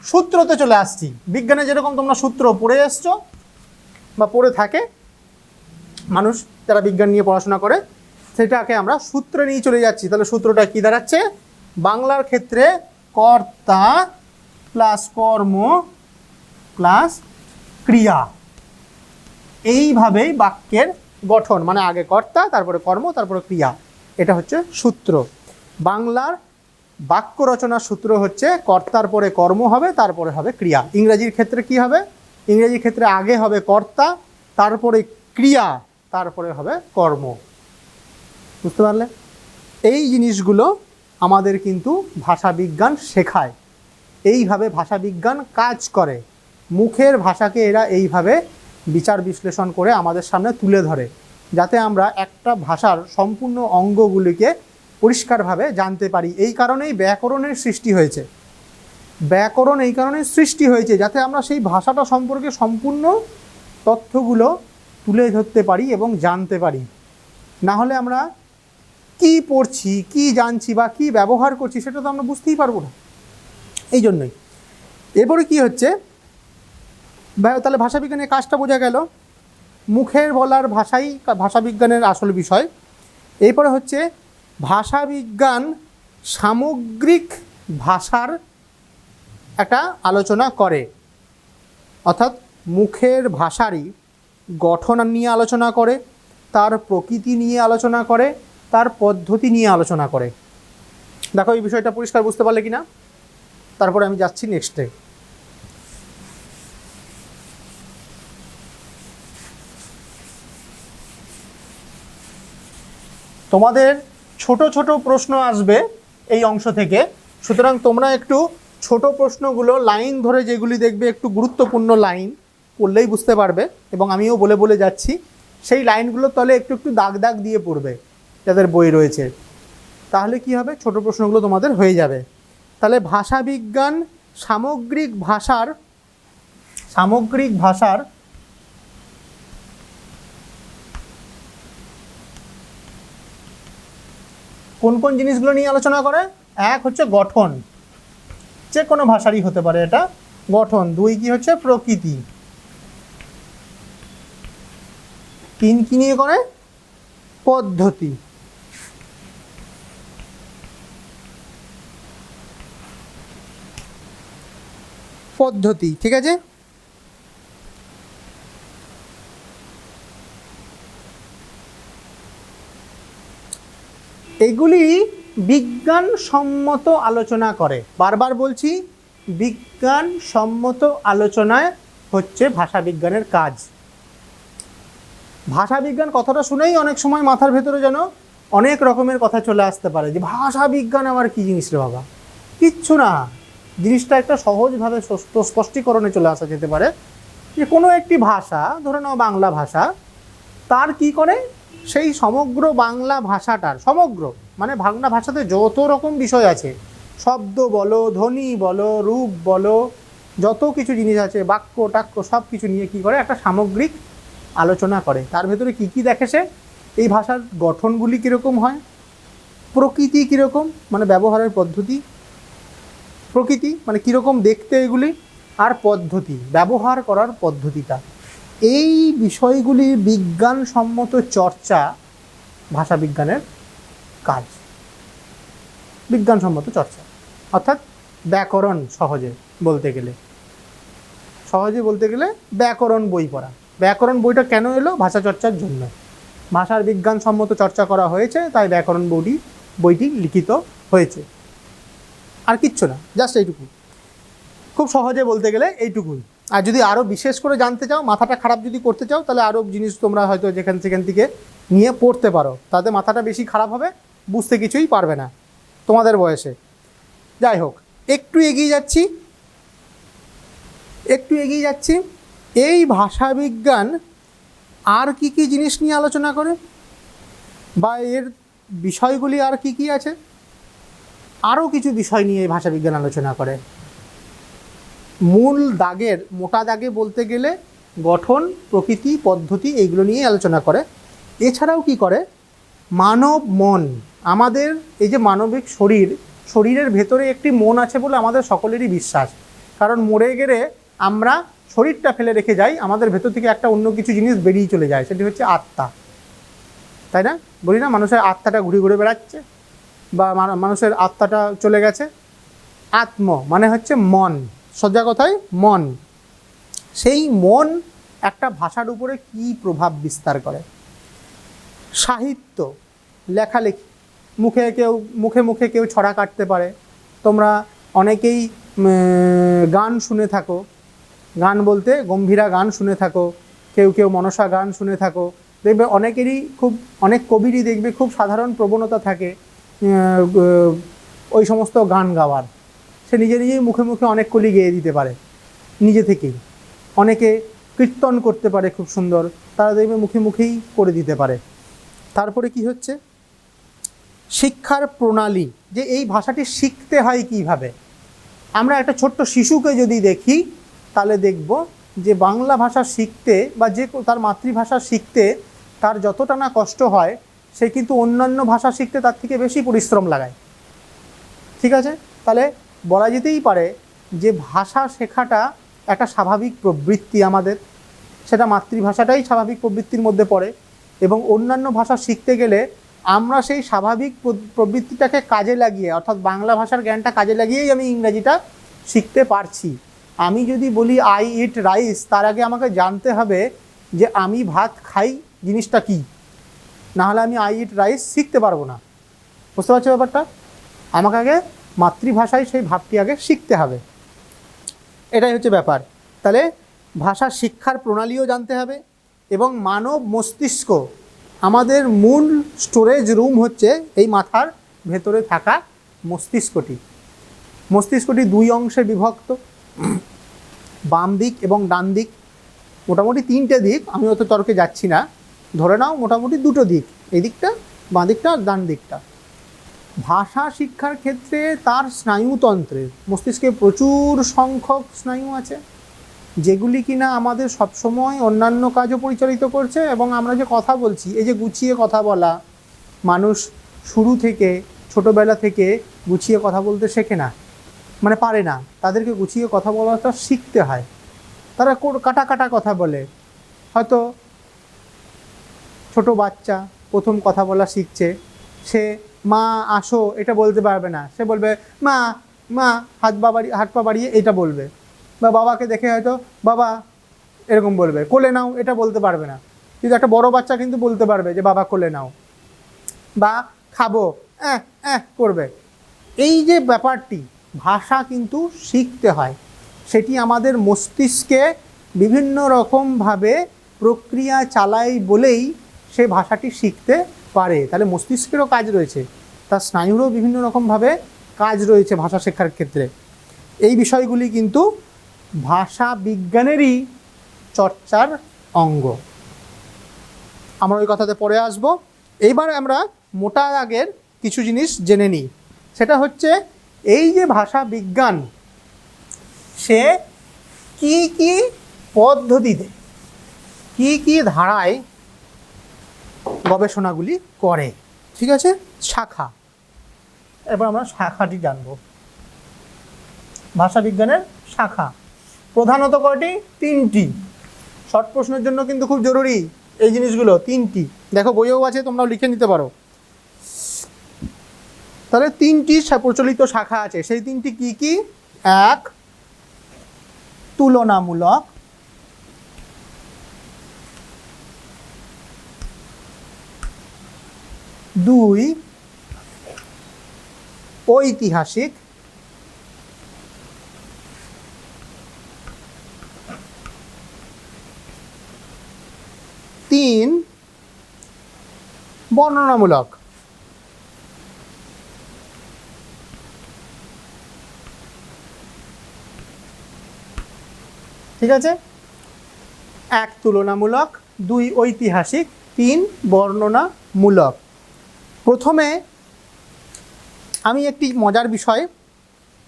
সূত্রতে চলে আসছি। বিজ্ঞানে যেরকম তোমরা সূত্র পড়ে এসছো বা পড়ে থাকে মানুষ যারা বিজ্ঞান নিয়ে পড়াশোনা করে, সেটাকে আমরা সূত্রে নিয়ে চলে যাচ্ছি। তাহলে সূত্রটা কি দাঁড়াচ্ছে, বাংলার ক্ষেত্রে কর্তা প্লাস কর্ম প্লাস ক্রিয়া, এইভাবেই বাক্যের গঠন, মানে আগে কর্তা তারপরে কর্ম তারপরে ক্রিয়া, এটা হচ্ছে সূত্র। বাংলার বাক্য রচনার সূত্র হচ্ছে কর্তার পরে কর্ম হবে, তারপরে হবে ক্রিয়া। ইংরেজির ক্ষেত্রে কি হবে, ইংরেজির ক্ষেত্রে আগে হবে কর্তা, তারপরে ক্রিয়া, তারপরে হবে কর্ম। বুঝতে পারলে? এই জিনিসগুলো আমাদের কিন্তু ভাষাবিজ্ঞান শেখায়, এইভাবে ভাষাবিজ্ঞান কাজ করে। মুখের ভাষাকে এরা এইভাবে বিচার বিশ্লেষণ করে আমাদের সামনে তুলে ধরে, যাতে আমরা একটা ভাষার সম্পূর্ণ অঙ্গগুলিকে পরিষ্কারভাবে জানতে পারি। এই কারণেই ব্যাকরণের সৃষ্টি হয়েছে। ব্যাকরণ এই কারণে সৃষ্টি হয়েছে যাতে আমরা সেই ভাষাটা সম্পর্কে সম্পূর্ণ তথ্যগুলো তুলে ধরতে পারি এবং জানতে পারি। না হলে আমরা কি পড়ছি, কি জানছি বা কি ব্যবহার করছি সেটা তো আমরা বুঝতেই পারবো না। এই জন্যই এরপরে কি হচ্ছে, তাহলে ভাষাবিজ্ঞানের কাজটা বোঝা গেল, মুখের বলার ভাষাই ভাষাবিজ্ঞানের আসল বিষয়। এরপরে হচ্ছে ভাষাবিজ্ঞান সামগ্রিক ভাষার একটা আলোচনা করে, অর্থাৎ মুখের ভাষারই গঠন নিয়ে আলোচনা করে, তার প্রকৃতি নিয়ে আলোচনা করে, তার পদ্ধতি নিয়ে আলোচনা করে। দেখো এই বিষয়টা পরিষ্কার বুঝতে পারলে কিনা, তারপরে আমি যাচ্ছি নেক্সটে। তোমাদের ছোট ছোট প্রশ্ন আসবে এই অংশ থেকে, সুতরাং তোমরা একটু ছোট প্রশ্নগুলো লাইন ধরে যেগুলি দেখবে একটু গুরুত্বপূর্ণ লাইন পড়লেই বুঝতে পারবে, এবং আমিও বলে বলে যাচ্ছি, সেই লাইনগুলো তলে একটু একটু দাগ দাগ দিয়ে পড়বে যাদের বই রয়েছে, তাহলে কি হবে, ছোট প্রশ্নগুলো তোমাদের হয়ে যাবে। তাহলে ভাষাবিজ্ঞান সামগ্রিক ভাষার কোন কোন জিনিসগুলো নিয়ে আলোচনা করে? এক হচ্ছে গঠন, যে কোনো ভাষারই হতে পারে এটা গঠন। দুই কি হচ্ছে প্রকৃতি। তিন কি নিয়ে করে? পদ্ধতি। ঠিক আছে। এগুলি বিজ্ঞানসম্মত আলোচনা করে। বারবার বলছি, বিজ্ঞানসম্মত আলোচনায় হচ্ছে ভাষাবিজ্ঞানের কাজ। ভাষাবিজ্ঞান কথাটা শুনেই অনেক সময় মাথার ভেতরে যেন অনেক রকমের কথা চলে আসতে পারে, যে ভাষাবিজ্ঞান আবার কী জিনিস রে বাবা। কিচ্ছু না, জিনিসটা একটা সহজভাবে স্পষ্টীকরণে চলে আসা যেতে পারে, যে কোনো একটি ভাষা, ধরে নাও বাংলা ভাষা, তার কি করে সেই সমগ্র বাংলা ভাষাটার, সমগ্র মানে বাংলা ভাষাতে যত রকম বিষয় আছে, শব্দ বলো, ধ্বনি বলো, রূপ বলো, যত কিছু জিনিস আছে, বাক্য টাক্য সব কিছু নিয়ে কি করে একটা সামগ্রিক আলোচনা করে। তার ভেতরে কি কি দেখে সে? এই ভাষার গঠনগুলি কীরকম হয়, প্রকৃতি কীরকম মানে ব্যবহারের পদ্ধতি, প্রকৃতি মানে কীরকম দেখতে এগুলি, আর পদ্ধতি ব্যবহার করার পদ্ধতিটা, এই বিষয়গুলির বিজ্ঞানসম্মত চর্চা ভাষাবিজ্ঞানের কাজ। বিজ্ঞানসম্মত চর্চা অর্থাৎ ব্যাকরণ, সহজে বলতে গেলে ব্যাকরণ বই পড়া। ব্যাকরণ বইটা কেন এলো? ভাষা চর্চার জন্য। ভাষার বিজ্ঞানসম্মত চর্চা করা হয়েছে, তাই ব্যাকরণ বইটি লিখিত হয়েছে। আর কিচ্ছু না, জাস্ট এইটুকু, খুব সহজে বলতে গেলে এইটুকুই। আর যদি আরও বিশেষ করে জানতে চাও, মাথাটা খারাপ যদি করতে চাও, তাহলে আরও জিনিস তোমরা হয়তো যেখান থেকে নিয়ে পড়তে পারো, তাতে মাথাটা বেশি খারাপ হবে, বুঝতে কিছুই পারবে না তোমাদের বয়সে। যাই হোক, একটু এগিয়ে যাচ্ছি। এই ভাষাবিজ্ঞান আর কি কি জিনিস নিয়ে আলোচনা করে, বা এর বিষয়গুলি আর কি কি আছে? আরও কিছু বিষয় নিয়ে এই ভাষাবিজ্ঞান আলোচনা করে। মূল দাগের, মোটা দাগে বলতে গেলে গঠন, প্রকৃতি, পদ্ধতি, এইগুলো নিয়ে আলোচনা করে। এছাড়াও কি করে? মানব মন, আমাদের এই যে মানবিক শরীরের ভেতরে একটি মন আছে বলে আমাদের সকলেরই বিশ্বাস। কারণ মরে গেলে আমরা শরীরটা ফেলে রেখে যাই, আমাদের ভেতর থেকে একটা অন্য কিছু জিনিস বেরিয়ে চলে যায়, সেটি হচ্ছে আত্মা, তাই না? বলি না, মানুষের আত্মাটা ঘুরে ঘুরে বেড়াচ্ছে, বা মানুষের আত্মাটা চলে গেছে। আত্ম মানে হচ্ছে মন, সোজা কথায় মন। সেই মন একটা ভাষার উপরে কি প্রভাব বিস্তার করে? সাহিত্য, লেখালেখি, মুখে কেউ ছড়া কাটতে পারে। তোমরা অনেকেই গান শুনে থাকো, গান বলতে গম্ভীরা গান শুনে থাকো, কেউ মনসা গান শুনে থাকো। দেখবে অনেক কবিরই দেখবে খুব সাধারণ প্রবণতা থাকে ওই সমস্ত গান গাওয়ার। সে নিজেই মুখে অনেক কলি গেয়ে দিতে পারে নিজে থেকেই। অনেকে কীর্তন করতে পারে খুব সুন্দর, তারা দেখবে মুখেই করে দিতে পারে। তারপরে কি হচ্ছে? শিক্ষার প্রণালী, যে এই ভাষাটি শিখতে হয় কিভাবে। আমরা একটা ছোট্ট শিশুকে যদি দেখি, তাহলে দেখব যে বাংলা ভাষা শিখতে বা তার মাতৃভাষা শিখতে তার যতটা না কষ্ট হয়, সে কিন্তু অন্যান্য ভাষা শিখতে তার থেকে বেশি পরিশ্রম লাগায়। ঠিক আছে? তাহলে বলা যেতেই পারে যে ভাষা শেখাটা একটা স্বাভাবিক প্রবৃত্তি আমাদের, সেটা মাতৃভাষাটাই স্বাভাবিক প্রবৃত্তির মধ্যে পড়ে। এবং অন্যান্য ভাষা শিখতে গেলে আমরা সেই স্বাভাবিক প্রবৃত্তিটাকে কাজে লাগিয়ে, অর্থাৎ বাংলা ভাষার জ্ঞানটা কাজে লাগিয়েই আমি ইংরেজিটা শিখতে পারছি। আমি যদি বলি আই ইট রাইস, তার আগে আমাকে জানতে হবে যে আমি ভাত খাই জিনিসটা কি। নাহলে আমি আই ইট রাইস শিখতে পারবো না। বুঝতে পারছো ব্যাপারটা? আমাকে আগে মাতৃভাষায় সেই ভাবটি আগে শিখতে হবে, এটাই হচ্ছে ব্যাপার। তাহলে ভাষা শিক্ষার প্রণালীও জানতে হবে, এবং মানব মস্তিষ্ক, আমাদের মূল স্টোরেজ রুম হচ্ছে এই মাথার ভেতরে থাকা মস্তিষ্কটি। মস্তিষ্কটি দুই অংশে বিভক্ত, বাম দিক এবং ডান দিক, মোটামুটি তিনটে দিক, আমি অত তর্কে যাচ্ছি না, ধরে নাও মোটামুটি দুটো দিক, এই দিকটা বাঁ দিকটা আর ডান দিকটা। ভাষা শিক্ষার ক্ষেত্রে তার স্নায়ুতন্ত্রের, মস্তিষ্কে প্রচুর সংখ্যক স্নায়ু আছে, যেগুলি কিনা আমাদের সবসময় অন্যান্য কাজও পরিচালিত করছে। এবং আমরা যে কথা বলছি, এই যে গুছিয়ে কথা বলা, মানুষ শুরু থেকে ছোটোবেলা থেকে গুছিয়ে কথা বলতে শেখে না, মানে পারে না, তাদেরকে গুছিয়ে কথা বলাটা শিখতে হয়। তারা কাটা কাটা কথা বলে, হয়তো ছোট বাচ্চা প্রথম কথা বলা শিখছে, সে মা আসো এটা বলতে পারবে না, সে বলবে মা মা, হাত পা বাড়িয়ে এটা বলবে, বা বাবাকে দেখে হয়তো বাবা এরকম বলবে, কোলে নাও এটা বলতে পারবে না। কিন্তু একটা বড় বাচ্চা কিন্তু বলতে পারবে যে বাবা কোলে নাও, বা খাবো করবে। এই যে ব্যাপারটি, ভাষা কিন্তু শিখতে হয়, সেটি আমাদের মস্তিষ্কে বিভিন্ন রকমভাবে প্রক্রিয়া চালায় বলেই সে ভাষাটি শিখতে পারে। তাহলে মস্তিষ্কেরও কাজ রয়েছে, তার স্নায়ুরও বিভিন্ন রকমভাবে কাজ রয়েছে ভাষা শেখার ক্ষেত্রে। এই বিষয়গুলি কিন্তু ভাষা বিজ্ঞানেরই চর্চার অঙ্গ। আমরা ওই কথাতে পরে আসব। এইবার আমরা মোটা দাগের কিছু জিনিস জেনে নিই। সেটা হচ্ছে এই যে ভাষা বিজ্ঞান, সে কি কি পদ্ধতিতে, কি কি ধারায় গবেষণাগুলি করে, ঠিক আছে? শাখা, এবার আমরা শাখাটি জানব। ভাষা বিজ্ঞানের শাখা প্রধানত কয়টি? তিনটি। শর্ট প্রশ্নের জন্য কিন্তু খুব জরুরি এই জিনিসগুলো, তিনটি। দেখো বইয়েও আছে, তোমরাও লিখে নিতে পারো। তাহলে তিনটি প্রচলিত শাখা আছে, সেই তিনটি কি কি? এক, তুলনামূলক। দুই, ঐতিহাসিক। তিন, বর্ণনামূলক। ঠিক আছে? এক তুলনামূলক, দুই ঐতিহাসিক, তিন বর্ণনামূলক। প্রথমে আমি একটি মজার বিষয়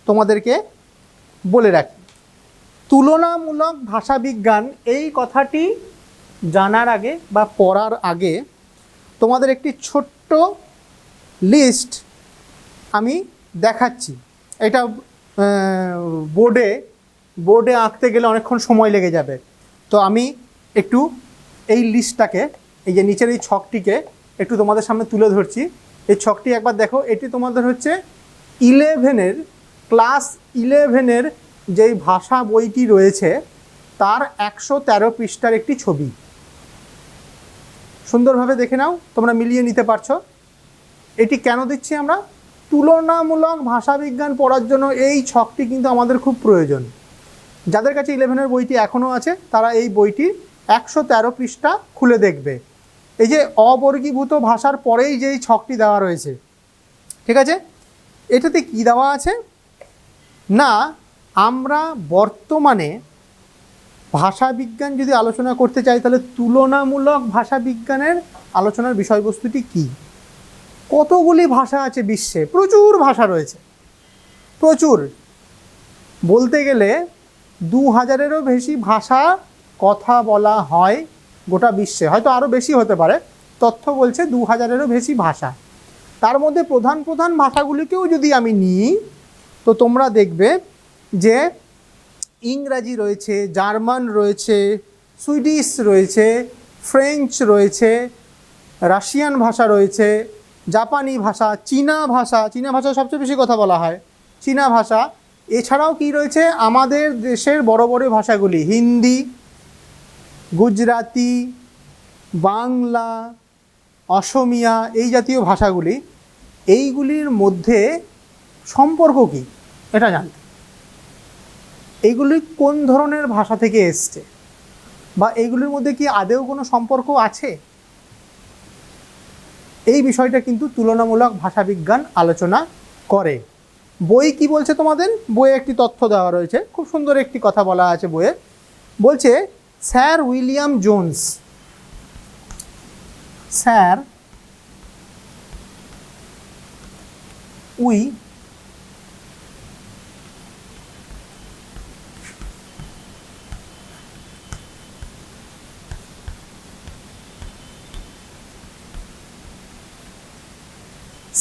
তোমাদেরকে বলে রাখি। তুলনামূলক ভাষাবিজ্ঞান এই কথাটি জানার আগে বা পড়ার আগে তোমাদের একটি ছোট্ট লিস্ট আমি দেখাচ্ছি। এটা বোর্ডে আঁকতে গেলে অনেকক্ষণ সময় লেগে যাবে, তো আমি একটু এই লিস্টটাকে, এই যে নিচের এই ছকটিকে একটু তোমাদের সামনে তুলে ধরছি। এই ছকটি একবার দেখো, এটি তোমাদের হচ্ছে ক্লাস 11-এর যেই ভাষা বইটি রয়েছে তার 113 পৃষ্ঠার একটি ছবি। সুন্দরভাবে দেখে নাও, তোমরা মিলিয়ে নিতে পারছো। এটি কেন দিচ্ছি আমরা? তুলনামূলক ভাষাবিজ্ঞান পড়ার জন্য এই ছকটি কিন্তু আমাদের খুব প্রয়োজন। যাদের কাছে 11-এর বইটি এখনও আছে তারা এই বইটি 113 পৃষ্ঠা খুলে দেখবে। এই যে অবর্গীভূত ভাষার পরেই যেই ছকটি দেওয়া রয়েছে, ঠিক আছে? এটাতে কি দেওয়া আছে না, আমরা বর্তমানে ভাষাবিজ্ঞান যদি আলোচনা করতে চাই তাহলে তুলনামূলক ভাষাবিজ্ঞানের আলোচনার বিষয়বস্তুটি কি। কতগুলি ভাষা আছে বিশ্বে, প্রচুর ভাষা রয়েছে, প্রচুর। বলতে গেলে 2000-এরও বেশি ভাষা কথা বলা হয় গোটা বিশ্বে, হয়তো আরও বেশি হতে পারে, তথ্য বলছে 2000-এরও বেশি ভাষা। তার মধ্যে প্রধান প্রধান ভাষাগুলিকেও যদি আমি নিই তো তোমরা দেখবে যে ইংরাজি রয়েছে, জার্মান রয়েছে, সুইডিশ রয়েছে, ফ্রেঞ্চ রয়েছে, রাশিয়ান ভাষা রয়েছে, জাপানি ভাষা, চীনা ভাষা সবচেয়ে বেশি কথা বলা হয়, চীনা ভাষা। এছাড়াও কি রয়েছে, আমাদের দেশের বড় বড় ভাষাগুলি, হিন্দি, গুজরাটি, বাংলা, অসমিয়া, এই জাতীয় ভাষাগুলি, এইগুলির মধ্যে সম্পর্ক কী এটা জানতে, এইগুলি কোন ধরনের ভাষা থেকে এসছে বা এইগুলির মধ্যে কি আদৌ কোনো সম্পর্ক আছে, এই বিষয়টা কিন্তু তুলনামূলক ভাষাবিজ্ঞান আলোচনা করে। বই কি বলছে তোমাদের? বইয়ে একটি তথ্য দেওয়া রয়েছে, খুব সুন্দর একটি কথা বলা আছে বইয়ে। বলছে sir William Jones, sir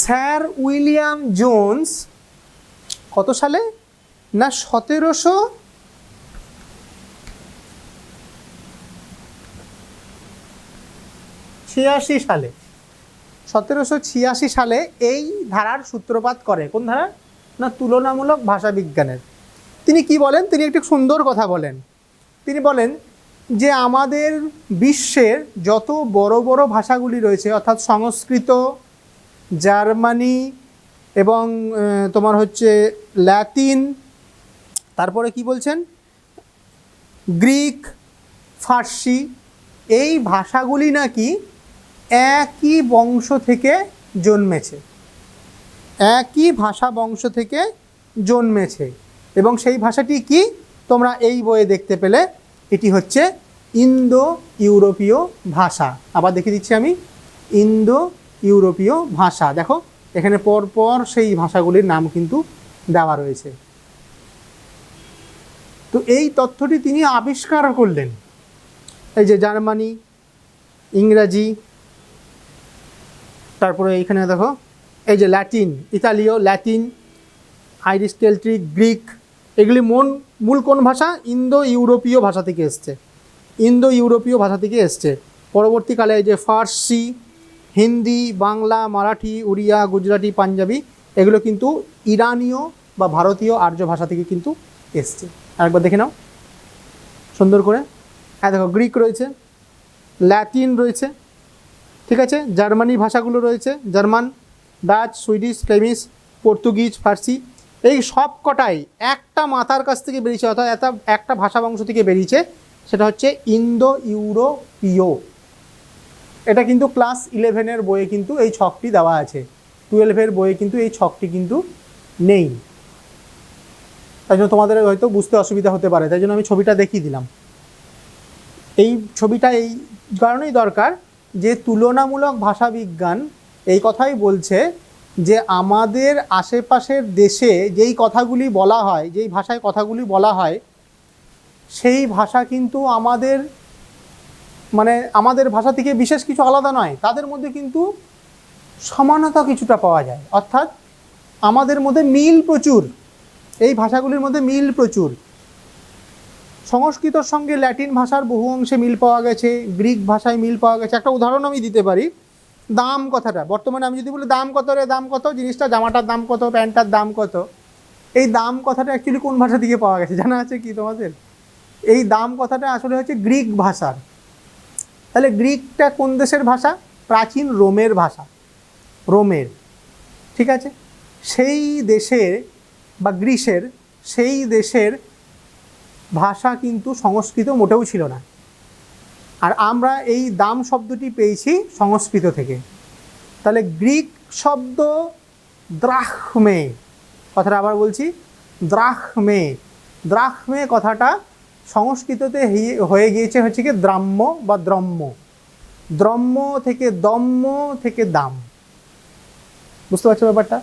sir William Jones কত সালে না 1786 সালে, 1786 সালে এই ধারার সূত্রপাত করে। কোন ধারা? না তুলনামূলক ভাষাবিজ্ঞানের। তিনি কি বলেন? তিনি একটি সুন্দর কথা বলেন। তিনি বলেন যে আমাদের বিশ্বের যত বড় বড় ভাষাগুলি রয়েছে, অর্থাৎ সংস্কৃত, জার্মানি এবং তোমার হচ্ছে ল্যাটিন, তারপরে কি বলছেন গ্রিক, ফার্সি, এই ভাষাগুলি নাকি একই বংশ থেকে জন্মেছে, একই ভাষা বংশ থেকে জন্মেছে। এবং সেই ভাষাটি কি তোমরা এই বইয়ে দেখতে পেলে, এটি হচ্ছে ইন্দো ইউরোপীয় ভাষা। আবার দেখিয়ে দিচ্ছি আমি, ইন্দো ইউরোপীয় ভাষা। দেখো এখানে পরপর সেই ভাষাগুলির নাম কিন্তু দেওয়া রয়েছে। তো এই তথ্যটি তিনি আবিষ্কার করলেন। এই যে জার্মানি, ইংরাজি, তারপরে এইখানে দেখো এই যে ল্যাটিন, ইতালীয়, ল্যাটিন, আইরিশ, কেল্টিক, গ্রিক, এগুলি মূল কোন ভাষা? ইন্দো ইউরোপীয় ভাষা থেকে এসছে, ইন্দো ইউরোপীয় ভাষা থেকে এসছে। পরবর্তীকালে এই যে ফার্সি, হিন্দি, বাংলা, মারাঠি, উড়িয়া, গুজরাটি, পাঞ্জাবি, এগুলো কিন্তু ইরানীয় বা ভারতীয় আর্য ভাষা থেকে কিন্তু এসছে। আরেকবার দেখে নাও সুন্দর করে। হ্যাঁ দেখো গ্রিক রয়েছে, ল্যাটিন রয়েছে, ঠিক আছে, জার্মানি ভাষাগুলো রয়েছে, German, Dutch, Swedish, Flemish, Portuguese, Farsi, এই সব কটাই একটা মাথার কাছ থেকে বেরিয়েছে, অর্থাৎ একটা ভাষা বংশ থেকে বেরিয়েছে, সেটা হচ্ছে ইন্দো ইউরোপীয়। এটা কিন্তু ক্লাস 11-এর বইয়ে কিন্তু এই ছকটি দেওয়া আছে, 12-এর বইয়ে কিন্তু এই ছকটি কিন্তু নেই। তাই জন্য তোমাদের হয়তো বুঝতে অসুবিধা হতে পারে, তাই জন্য আমি ছবিটা দেখিয়ে দিলাম। এই ছবিটা এই কারণেই দরকার যে তুলনামূলক ভাষাবিজ্ঞান এই কথাই বলছে যে আমাদের আশেপাশের দেশে যেই কথাগুলি বলা হয়, যেই ভাষায় কথাগুলি বলা হয়, সেই ভাষা কিন্তু আমাদের ভাষা থেকে বিশেষ কিছু আলাদা নয়, তাদের মধ্যে কিন্তু সমানতা কিছুটা পাওয়া যায়, অর্থাৎ আমাদের মধ্যে মিল প্রচুর, এই ভাষাগুলির মধ্যে মিল প্রচুর। সংস্কৃতর সঙ্গে ল্যাটিন ভাষার বহু অংশে মিল পাওয়া গেছে, গ্রিক ভাষায় মিল পাওয়া গেছে। একটা উদাহরণ আমি দিতে পারি, দাম কথাটা, বর্তমানে আমি যদি বলি দাম কত রে, দাম কত, জিনিসটা জামাটার দাম কত, প্যান্টটার দাম কত, এই দাম কথাটা অ্যাকচুয়ালি কোন ভাষা থেকে পাওয়া গেছে জানা আছে কি তোমাদের? এই দাম কথাটা আসলে হচ্ছে গ্রিক ভাষার। তাহলে গ্রিকটা কোন দেশের ভাষা? প্রাচীন রোমের ভাষা, রোমের, ঠিক আছে। সেই দেশের বা গ্রিসের, সেই দেশের ভাষা কিন্তু সংস্কৃত মোটেও ছিল না। আর আমরা এই দাম শব্দটি পেয়েছি সংস্কৃত থেকে। তাহলে গ্রিক শব্দ দ্রাখমে, কথাটা আবার বলছি, দ্রাখমে, দ্রাখমে কথাটা সংস্কৃততে হয়ে গিয়েছে হচ্ছে কি দ্রাম্য বা দ্রম্য, দ্রম্য থেকে দম্য থেকে দাম। বুঝতে পারছো ব্যাপারটা?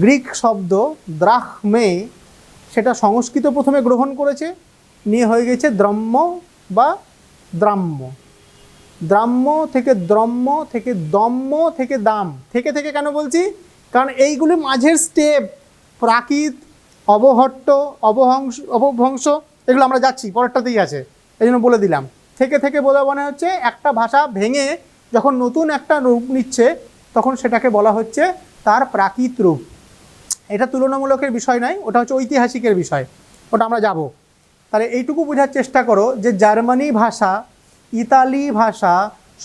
গ্রিক শব্দ দ্রাখমে, সেটা সংস্কৃত প্রথমে গ্রহণ করেছে, নিয়ে হয়ে গেছে দ্রম্য বা দ্রাম্য, দ্রাম্য থেকে দ্রম্য থেকে দম্য থেকে দাম। থেকে থেকে কেন বলছি? কারণ এইগুলি মাঝের স্টেপ, প্রাকৃত, অবহট্ট, অবভ্রংশ, এগুলো আমরা যাচ্ছি, পরেরটাতেই আছে, এই জন্য বলে দিলাম। থেকে থেকে বলে মনে হচ্ছে একটা ভাষা ভেঙে যখন নতুন একটা রূপ নিচ্ছে, তখন সেটাকে বলা হচ্ছে তার প্রাকৃত রূপ। এটা তুলনামূলকের বিষয় নয়, ওটা হচ্ছে ঐতিহাসিকের বিষয়, ওটা আমরা যাব। তাহলে এইটুকু বোঝার চেষ্টা করো যে জার্মানি ভাষা, ইতালি ভাষা,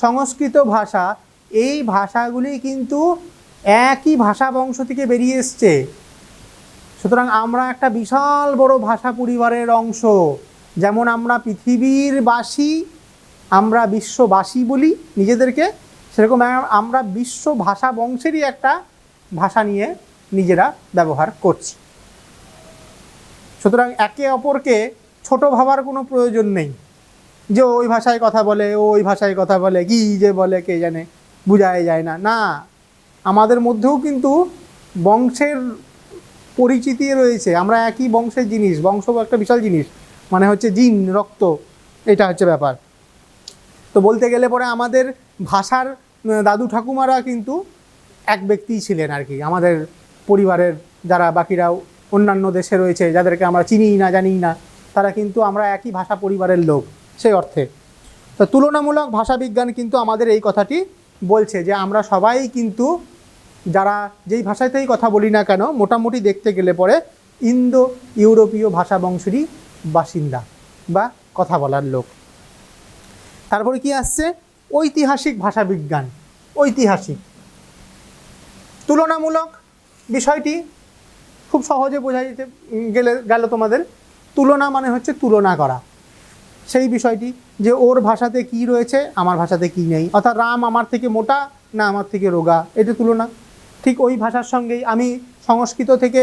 সংস্কৃত ভাষা, এই ভাষাগুলি কিন্তু একই ভাষা বংশ থেকে বেরিয়ে এসছে। সুতরাং আমরা একটা বিশাল বড় ভাষা পরিবারের অংশ। যেমন আমরা পৃথিবীর বাসী, আমরা বিশ্ববাসী বলি নিজেদেরকে, সেরকম আমরা বিশ্ব ভাষা বংশেরই একটা ভাষা নিয়ে নিজেরা ব্যবহার করছি। সুতরাং একে অপরকে ছোট ভাবার কোনো প্রয়োজন নেই যে ওই ভাষায় কথা বলে, ও ওই ভাষায় কথা বলে, কি যে বলে কে জানে, বোঝাই যায় না। না, আমাদের মধ্যেও কিন্তু বংশের পরিচিতি রয়েছে, আমরা একই বংশের জিনিস। বংশ একটা বিশাল জিনিস, মানে হচ্ছে জিন, রক্ত, এটা হচ্ছে ব্যাপার। তো বলতে গেলে পরে আমাদের ভাষার দাদু ঠাকুমারা কিন্তু এক ব্যক্তিই ছিলেন আর কি, আমাদের পরিবারের যারা বাকিরাও অন্যান্য দেশে রয়েছে, যাদেরকে আমরা চিনি না জানি না, তারা কিন্তু আমরা একই ভাষা পরিবারের লোক সেই অর্থে। তো তুলনামূলক ভাষাবিজ্ঞান কিন্তু আমাদের এই কথাটি বলছে যে আমরা সবাই কিন্তু, যারা যেই ভাষাতেই কথা বলি না কেন, মোটামুটি দেখতে গেলে পরে ইন্দো ইউরোপীয় ভাষা বংশেরই বাসিন্দা বা কথা বলার লোক। তারপরে কি আসছে? ঐতিহাসিক ভাষাবিজ্ঞান। ঐতিহাসিক তুলনামূলক বিষয়টি খুব সহজে বোঝা যেতে গেল তোমাদের। তুলনা মানে হচ্ছে তুলনা করা, সেই বিষয়টি যে ওর ভাষাতে কি রয়েছে আমার ভাষাতে কি নেই, অর্থাৎ রাম আমার থেকে মোটা না আমার থেকে রোগা, এটা তুলনা। ঠিক ওই ভাষার সঙ্গেই আমি সংস্কৃত থেকে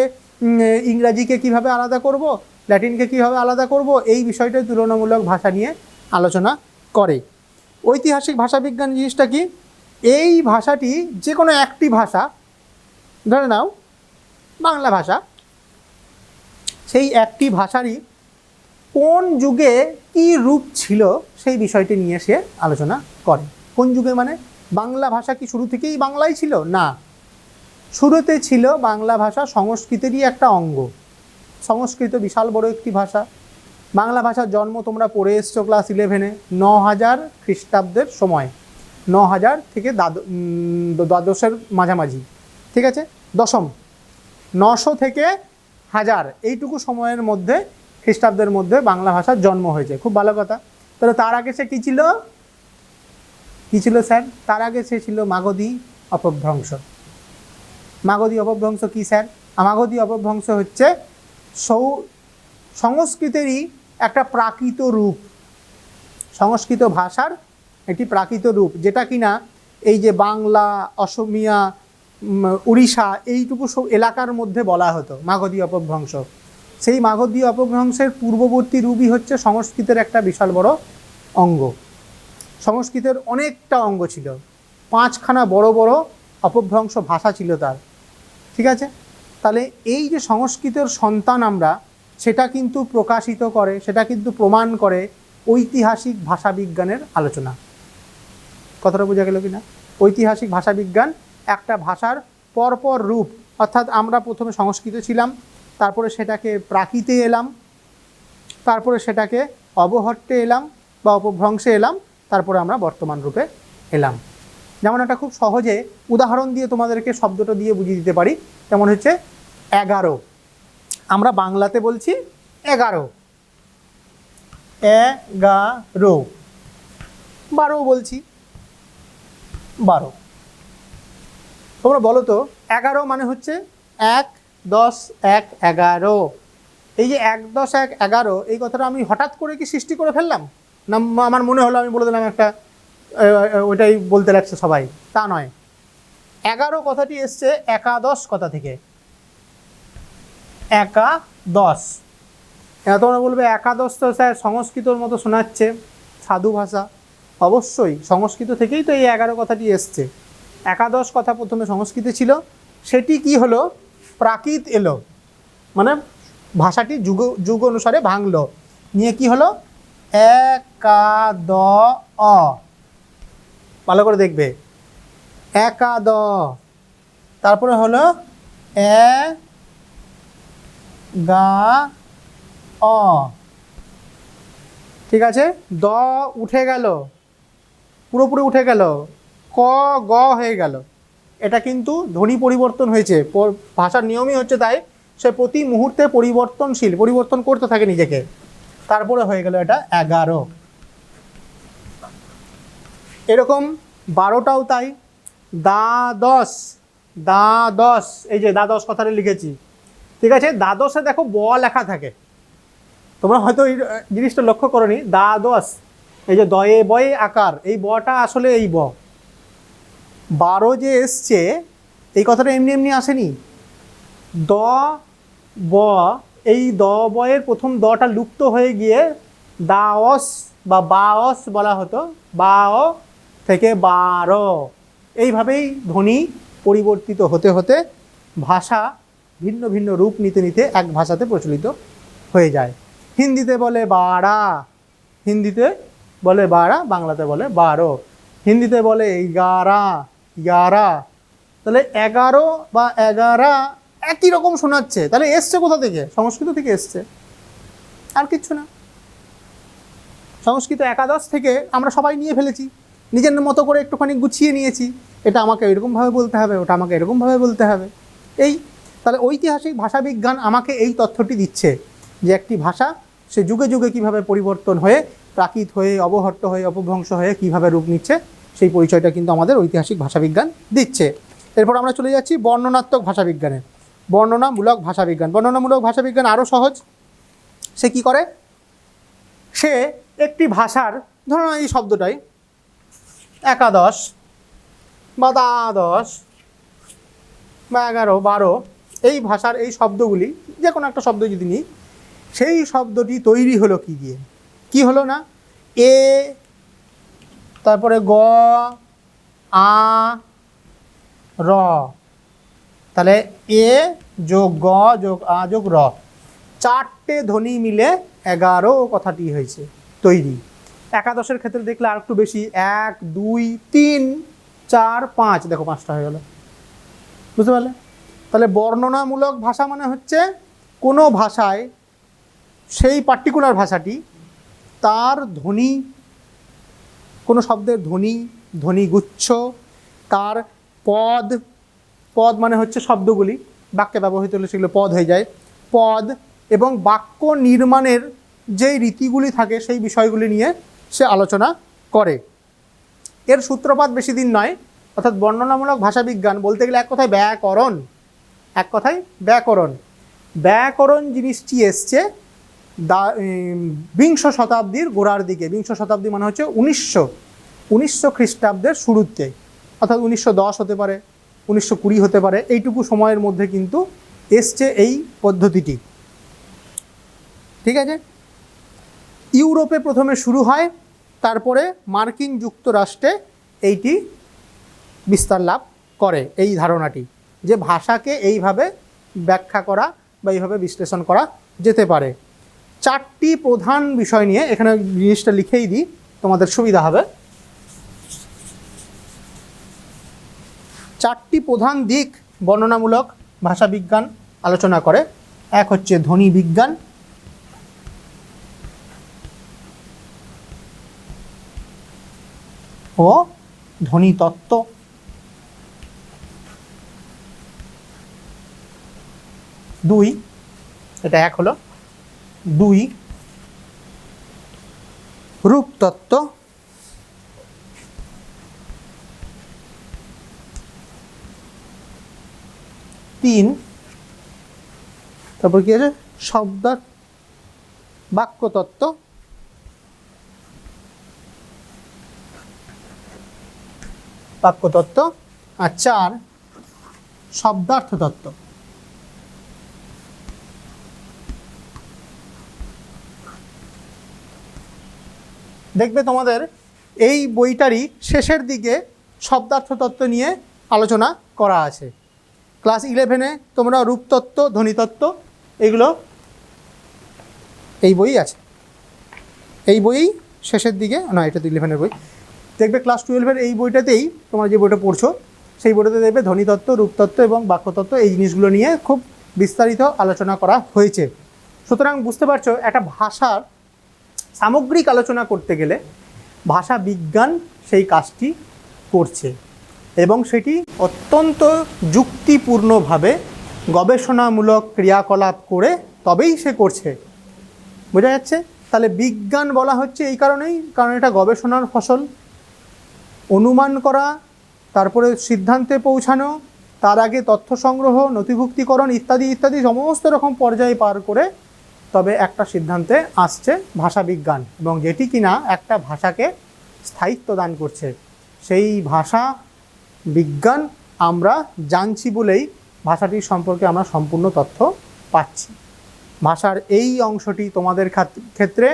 ইংরাজিকে কিভাবে আলাদা করব, ল্যাটিনকে কিভাবে আলাদা করব, এই বিষয়টাই তুলনামূলক ভাষা নিয়ে আলোচনা করে। ঐতিহাসিক ভাষাবিজ্ঞান জিনিসটা কি? এই ভাষাটি যে কোনো একটি ভাষা, ধরে নাও বাংলা ভাষা, সেই একটি ভাষারই কোন যুগে কী রূপ ছিল সেই বিষয়টি নিয়ে সে আলোচনা করে। কোন যুগে মানে বাংলা ভাষা কি শুরু থেকেই বাংলাই ছিল? না, শুরুতে ছিল বাংলা ভাষা সংস্কৃতেরই একটা অঙ্গ। সংস্কৃত বিশাল বড় একটি ভাষা। বাংলা ভাষার জন্ম তোমরা পড়ে এসছো ক্লাস 11-এ, 9000 খ্রিস্টাব্দের সময়, 9000 থেকে দ্বাদশের মাঝামাঝি, ঠিক আছে, দশম, 900 থেকে 1000 এইটুকু সময়ের মধ্যে, খ্রিস্টাব্দের মধ্যে বাংলা ভাষার জন্ম হয়েছে। খুব ভালো কথা। তাহলে তার আগে সে কী ছিল? কী ছিল স্যার? তার আগে সে ছিল মাগধী অপভ্রংশ। মাগধী অপভ্রংশ কী স্যার? মাগধী অপভ্রংশ হচ্ছে সংস্কৃতেরই একটা প্রাকৃত রূপ, সংস্কৃত ভাষার একটি প্রাকৃত রূপ, যেটা কিনা এই যে বাংলা, অসমিয়া, উড়িষ্যা এইটুকু সব এলাকার মধ্যে বলা হতো মাগধী অপভ্রংশ। সেই মাগধী অপভ্রংশের পূর্ববর্তী রূপই হচ্ছে সংস্কৃতের একটা বিশাল বড় অঙ্গ। সংস্কৃতের অনেকটা অঙ্গ ছিল, 5খানা বড় বড় অপভ্রংশ ভাষা ছিল তার, ঠিক আছে। তাহলে এই যে সংস্কৃতের সন্তান আমরা, সেটা কিন্তু প্রকাশিত করে, সেটা কিন্তু প্রমাণ করে ঐতিহাসিক ভাষাবিজ্ঞানের আলোচনা। কথাটা বোঝা গেল কি না? ঐতিহাসিক ভাষাবিজ্ঞান একটা ভাষার পরপর রূপ, অর্থাৎ আমরা প্রথমে সংস্কৃত ছিলাম, তারপরে সেটাকে প্রাকৃতে এলাম, তারপরে সেটাকে অবহট্টে এলাম বা অপভ্রংশে এলাম, তারপরে আমরা বর্তমান রূপে এলাম। যেমন একটা খুব সহজে উদাহরণ দিয়ে তোমাদেরকে শব্দটা দিয়ে বুঝিয়ে দিতে পারি। যেমন হচ্ছে 11, আমরা বাংলাতে বলছি 11, 11, 12 বলছি 12। তোমরা বলো তো 11 মানে হচ্ছে 1, 10, 1, 11। এই যে 1, 10, 1, 11 এই কথাটা আমি হঠাৎ করে কি সৃষ্টি করে ফেললাম না? আমার মনে হলো আমি বলে দিলাম একটা, ওইটাই বলতে লাগছে সবাই, তা নয়। 11 কথাটি এসছে একাদশ কথা থেকে। একাদশ, তোমরা বলবে একাদশ তো স্যার সংস্কৃতর মতো শোনাচ্ছে, সাধু ভাষা। অবশ্যই সংস্কৃত থেকেই তো এই 11 কথাটি এসছে। একাদশ কথা প্রথমে সংস্কৃতে ছিল, সেটি কি হলো? প্রাকৃত এলো, মানে ভাষাটি যুগ অনুসারে ভাঙলো, নিয়ে কি হলো? একাদ, ভালো করে দেখবে, একাদ, তারপরে হলো এ গা অ, ঠিক আছে। দ উঠে গেল, পুরোপুরি উঠে গেল, ক গ হয়ে গেল। এটা কিন্তু ধ্বনি পরিবর্তন হয়েছে, ভাষার নিয়মই হচ্ছে তাই, সে প্রতি মুহূর্তে পরিবর্তনশীল, পরিবর্তন করতে থাকে নিজেকে। তারপরে হয়ে গেল এটা 11। এরকম 12টাও তাই, দ্বাদশ, দ্বাদশ, এই যে দ্বাদশ কথাটা লিখেছি, ঠিক আছে। দ্বাদশে দেখো ব লেখা থাকে, তোমরা হয়তো এই জিনিসটা লক্ষ্য করোনি। দ্বাদশ, এই যে দয়ে বয়ে আকার, এই বটা আসলে এই ব। 12 যে এসছে এই কথাটা এমনি এমনি আসেনি। দ ব, এই দ বয়ের প্রথম দটা লুপ্ত হয়ে গিয়ে দাওস বা বাওস বলা হতো, বাও থেকে 12, এইভাবেই ধ্বনি পরিবর্তিত হতে হতে ভাষা ভিন্ন ভিন্ন রূপ নিতে নিতে এক ভাষাতে প্রচলিত হয়ে যায়। হিন্দিতে বলে 12, হিন্দিতে বলে 12, বাংলাতে বলে 12, হিন্দিতে বলে 11, 11, তাহলে 11 বা 11 একই রকম শোনাচ্ছে। তাহলে এসছে কোথা থেকে? সংস্কৃত থেকে এসছে, আর কিচ্ছু না। সংস্কৃত একাদশ থেকে আমরা সবাই নিয়ে ফেলেছি, নিজের মতো করে একটুখানি গুছিয়ে নিয়েছি, এটা আমাকে এরকমভাবে বলতে হবে, ওটা আমাকে এরকমভাবে বলতে হবে। এই তাহলে ঐতিহাসিক ভাষাবিজ্ঞান আমাকে এই তথ্যটি দিচ্ছে যে একটি ভাষা সে যুগে যুগে কীভাবে পরিবর্তন হয়ে, প্রাকৃত হয়ে, অবহট্ট হয়ে, অপভ্রংশ হয়ে কীভাবে রূপ নিচ্ছে, সেই পরিচয়টা কিন্তু আমাদের ঐতিহাসিক ভাষাবিজ্ঞান দিচ্ছে। এরপর আমরা চলে যাচ্ছি বর্ণনাত্মক ভাষাবিজ্ঞানে। বর্ণনামূলক ভাষাবিজ্ঞান, বর্ণনামূলক ভাষাবিজ্ঞান আরও সহজ। সে কি করে? সে একটি ভাষার, ধরুন এই শব্দটাই একাদশ বা দ্বাদশ বা 11, 12, এই ভাষার এই শব্দগুলি, যে কোনো একটা শব্দ যদি নিই, সেই শব্দটি তৈরি হলো কি দিয়ে? কি হলো না, এ, তারপরে গ, আ, র, তাহলে এ যোগ গ যোগ আ যোগ র, 4টে ধ্বনি মিলে 11 কথাটি হয়েছে তৈরি। একাদশের ক্ষেত্রে দেখলে আর একটু বেশি, 1, 2, 3, 4, 5, দেখো 5টা হয়ে গেল, বুঝতে পারলে? তাহলে বর্ণনামূলক ভাষা মানে হচ্ছে কোনো ভাষায় সেই পার্টিকুলার ভাষাটি তার ধ্বনি, কোনো শব্দের ধ্বনি, ধ্বনিগুচ্ছ, তার পদ, পদ মানে হচ্ছে শব্দগুলি, বাক্যে ব্যবহৃত হলে সেগুলো পদ হয়ে যায়, পদ এবং বাক্য নির্মাণের যেই রীতিগুলি থাকে সেই বিষয়গুলি নিয়ে সে আলোচনা করে। এর সূত্রপাত বেশি দিন নয়, অর্থাৎ বর্ণনামূলক ভাষাবিজ্ঞান বলতে গেলে এক কথায় ব্যাকরণ, এক কথায় ব্যাকরণ। ব্যাকরণ জিনিসটি এসছে বিংশ শতাব্দীর গোড়ার দিকে। বিংশ শতাব্দী মানে হচ্ছে 1900 খ্রিস্টাব্দের শুরুতে, অর্থাৎ 1910 হতে পারে, 1920 হতে পারে, এইটুকু সময়ের মধ্যে কিন্তু এসছে এই পদ্ধতিটি, ঠিক আছে। ইউরোপে প্রথমে শুরু হয়, তারপরে মার্কিন যুক্তরাষ্ট্রে এইটি বিস্তার লাভ করে, এই ধারণাটি যে ভাষাকে এইভাবে ব্যাখ্যা করা বা এইভাবে বিশ্লেষণ করা যেতে পারে। 4টি প্রধান বিষয় নিয়ে, এখানে জিনিসটা লিখেই দিই তোমাদের সুবিধা হবে। 4টি প্রধান দিক বর্ণনামূলক ভাষাবিজ্ঞান আলোচনা করে। এক হচ্ছে ধ্বনি বিজ্ঞান, ও ধ্বনি তত্ত্ব, 2, এটা এক হলো। 2 রূপতত্ত্ব, 3 তারপর কি আছে শব্দ বাক্যতত্ত্ব, বাক্যতত্ত্ব, আর 4 শব্দার্থ তত্ত্ব। দেখবে তোমাদের এই বইটারই শেষের দিকে শব্দার্থ তত্ত্ব নিয়ে আলোচনা করা আছে। ক্লাস 11-এ তোমরা রূপতত্ত্ব, ধ্বনিতত্ত্ব এগুলো এই বই আছে, এই বই শেষের দিকে, না এটা তো 11-এর বই। দেখবে ক্লাস 12-এর এই বইটাতেই তোমরা যে বইটা পড়ছো সেই বইটাতে দেখবে ধ্বনিতত্ত্ব, রূপতত্ত্ব এবং বাক্যতত্ত্ব এই জিনিসগুলো নিয়ে খুব বিস্তারিত আলোচনা করা হয়েছে। সুতরাং বুঝতে পারছো একটা ভাষার সামগ্রিক আলোচনা করতে গেলে ভাষা বিজ্ঞান সেই কাজটি করছে এবং সেটি অত্যন্ত যুক্তিপূর্ণভাবে গবেষণামূলক ক্রিয়াকলাপ করে তবেই সে করছে, বোঝা যাচ্ছে? তাহলে বিজ্ঞান বলা হচ্ছে এই কারণেই, কারণ এটা গবেষণার ফসল। অনুমান করা তারপরে সিদ্ধান্তে পৌঁছানো, তার আগে তথ্য সংগ্রহ, নথিভুক্তিকরণ ইত্যাদি ইত্যাদি সমস্ত রকম পর্যায়ে পার করে তবে একটা সিদ্ধান্তে আসছে ভাষাবিজ্ঞান, এবং যেটি কিনা একটা ভাষাকে স্থায়িত্ব দান করছে। সেই ভাষা বিজ্ঞান আমরা জানছি বলেই ভাষাটির সম্পর্কে আমরা সম্পূর্ণ তথ্য পাচ্ছি। ভাষার এই অংশটি তোমাদের ক্ষেত্রে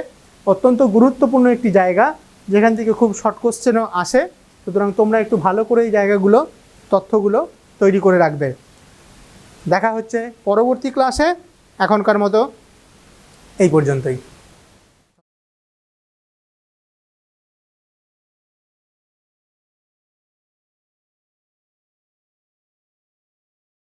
অত্যন্ত গুরুত্বপূর্ণ একটি জায়গা, যেখান থেকে খুব শর্ট কোশ্চেনও আসে। সুতরাং তোমরা একটু ভালো করে এই জায়গাগুলো, তথ্যগুলো তৈরি করে রাখবে। দেখা হচ্ছে পরবর্তী ক্লাসে। এখনকার মতো এই পর্যন্তই।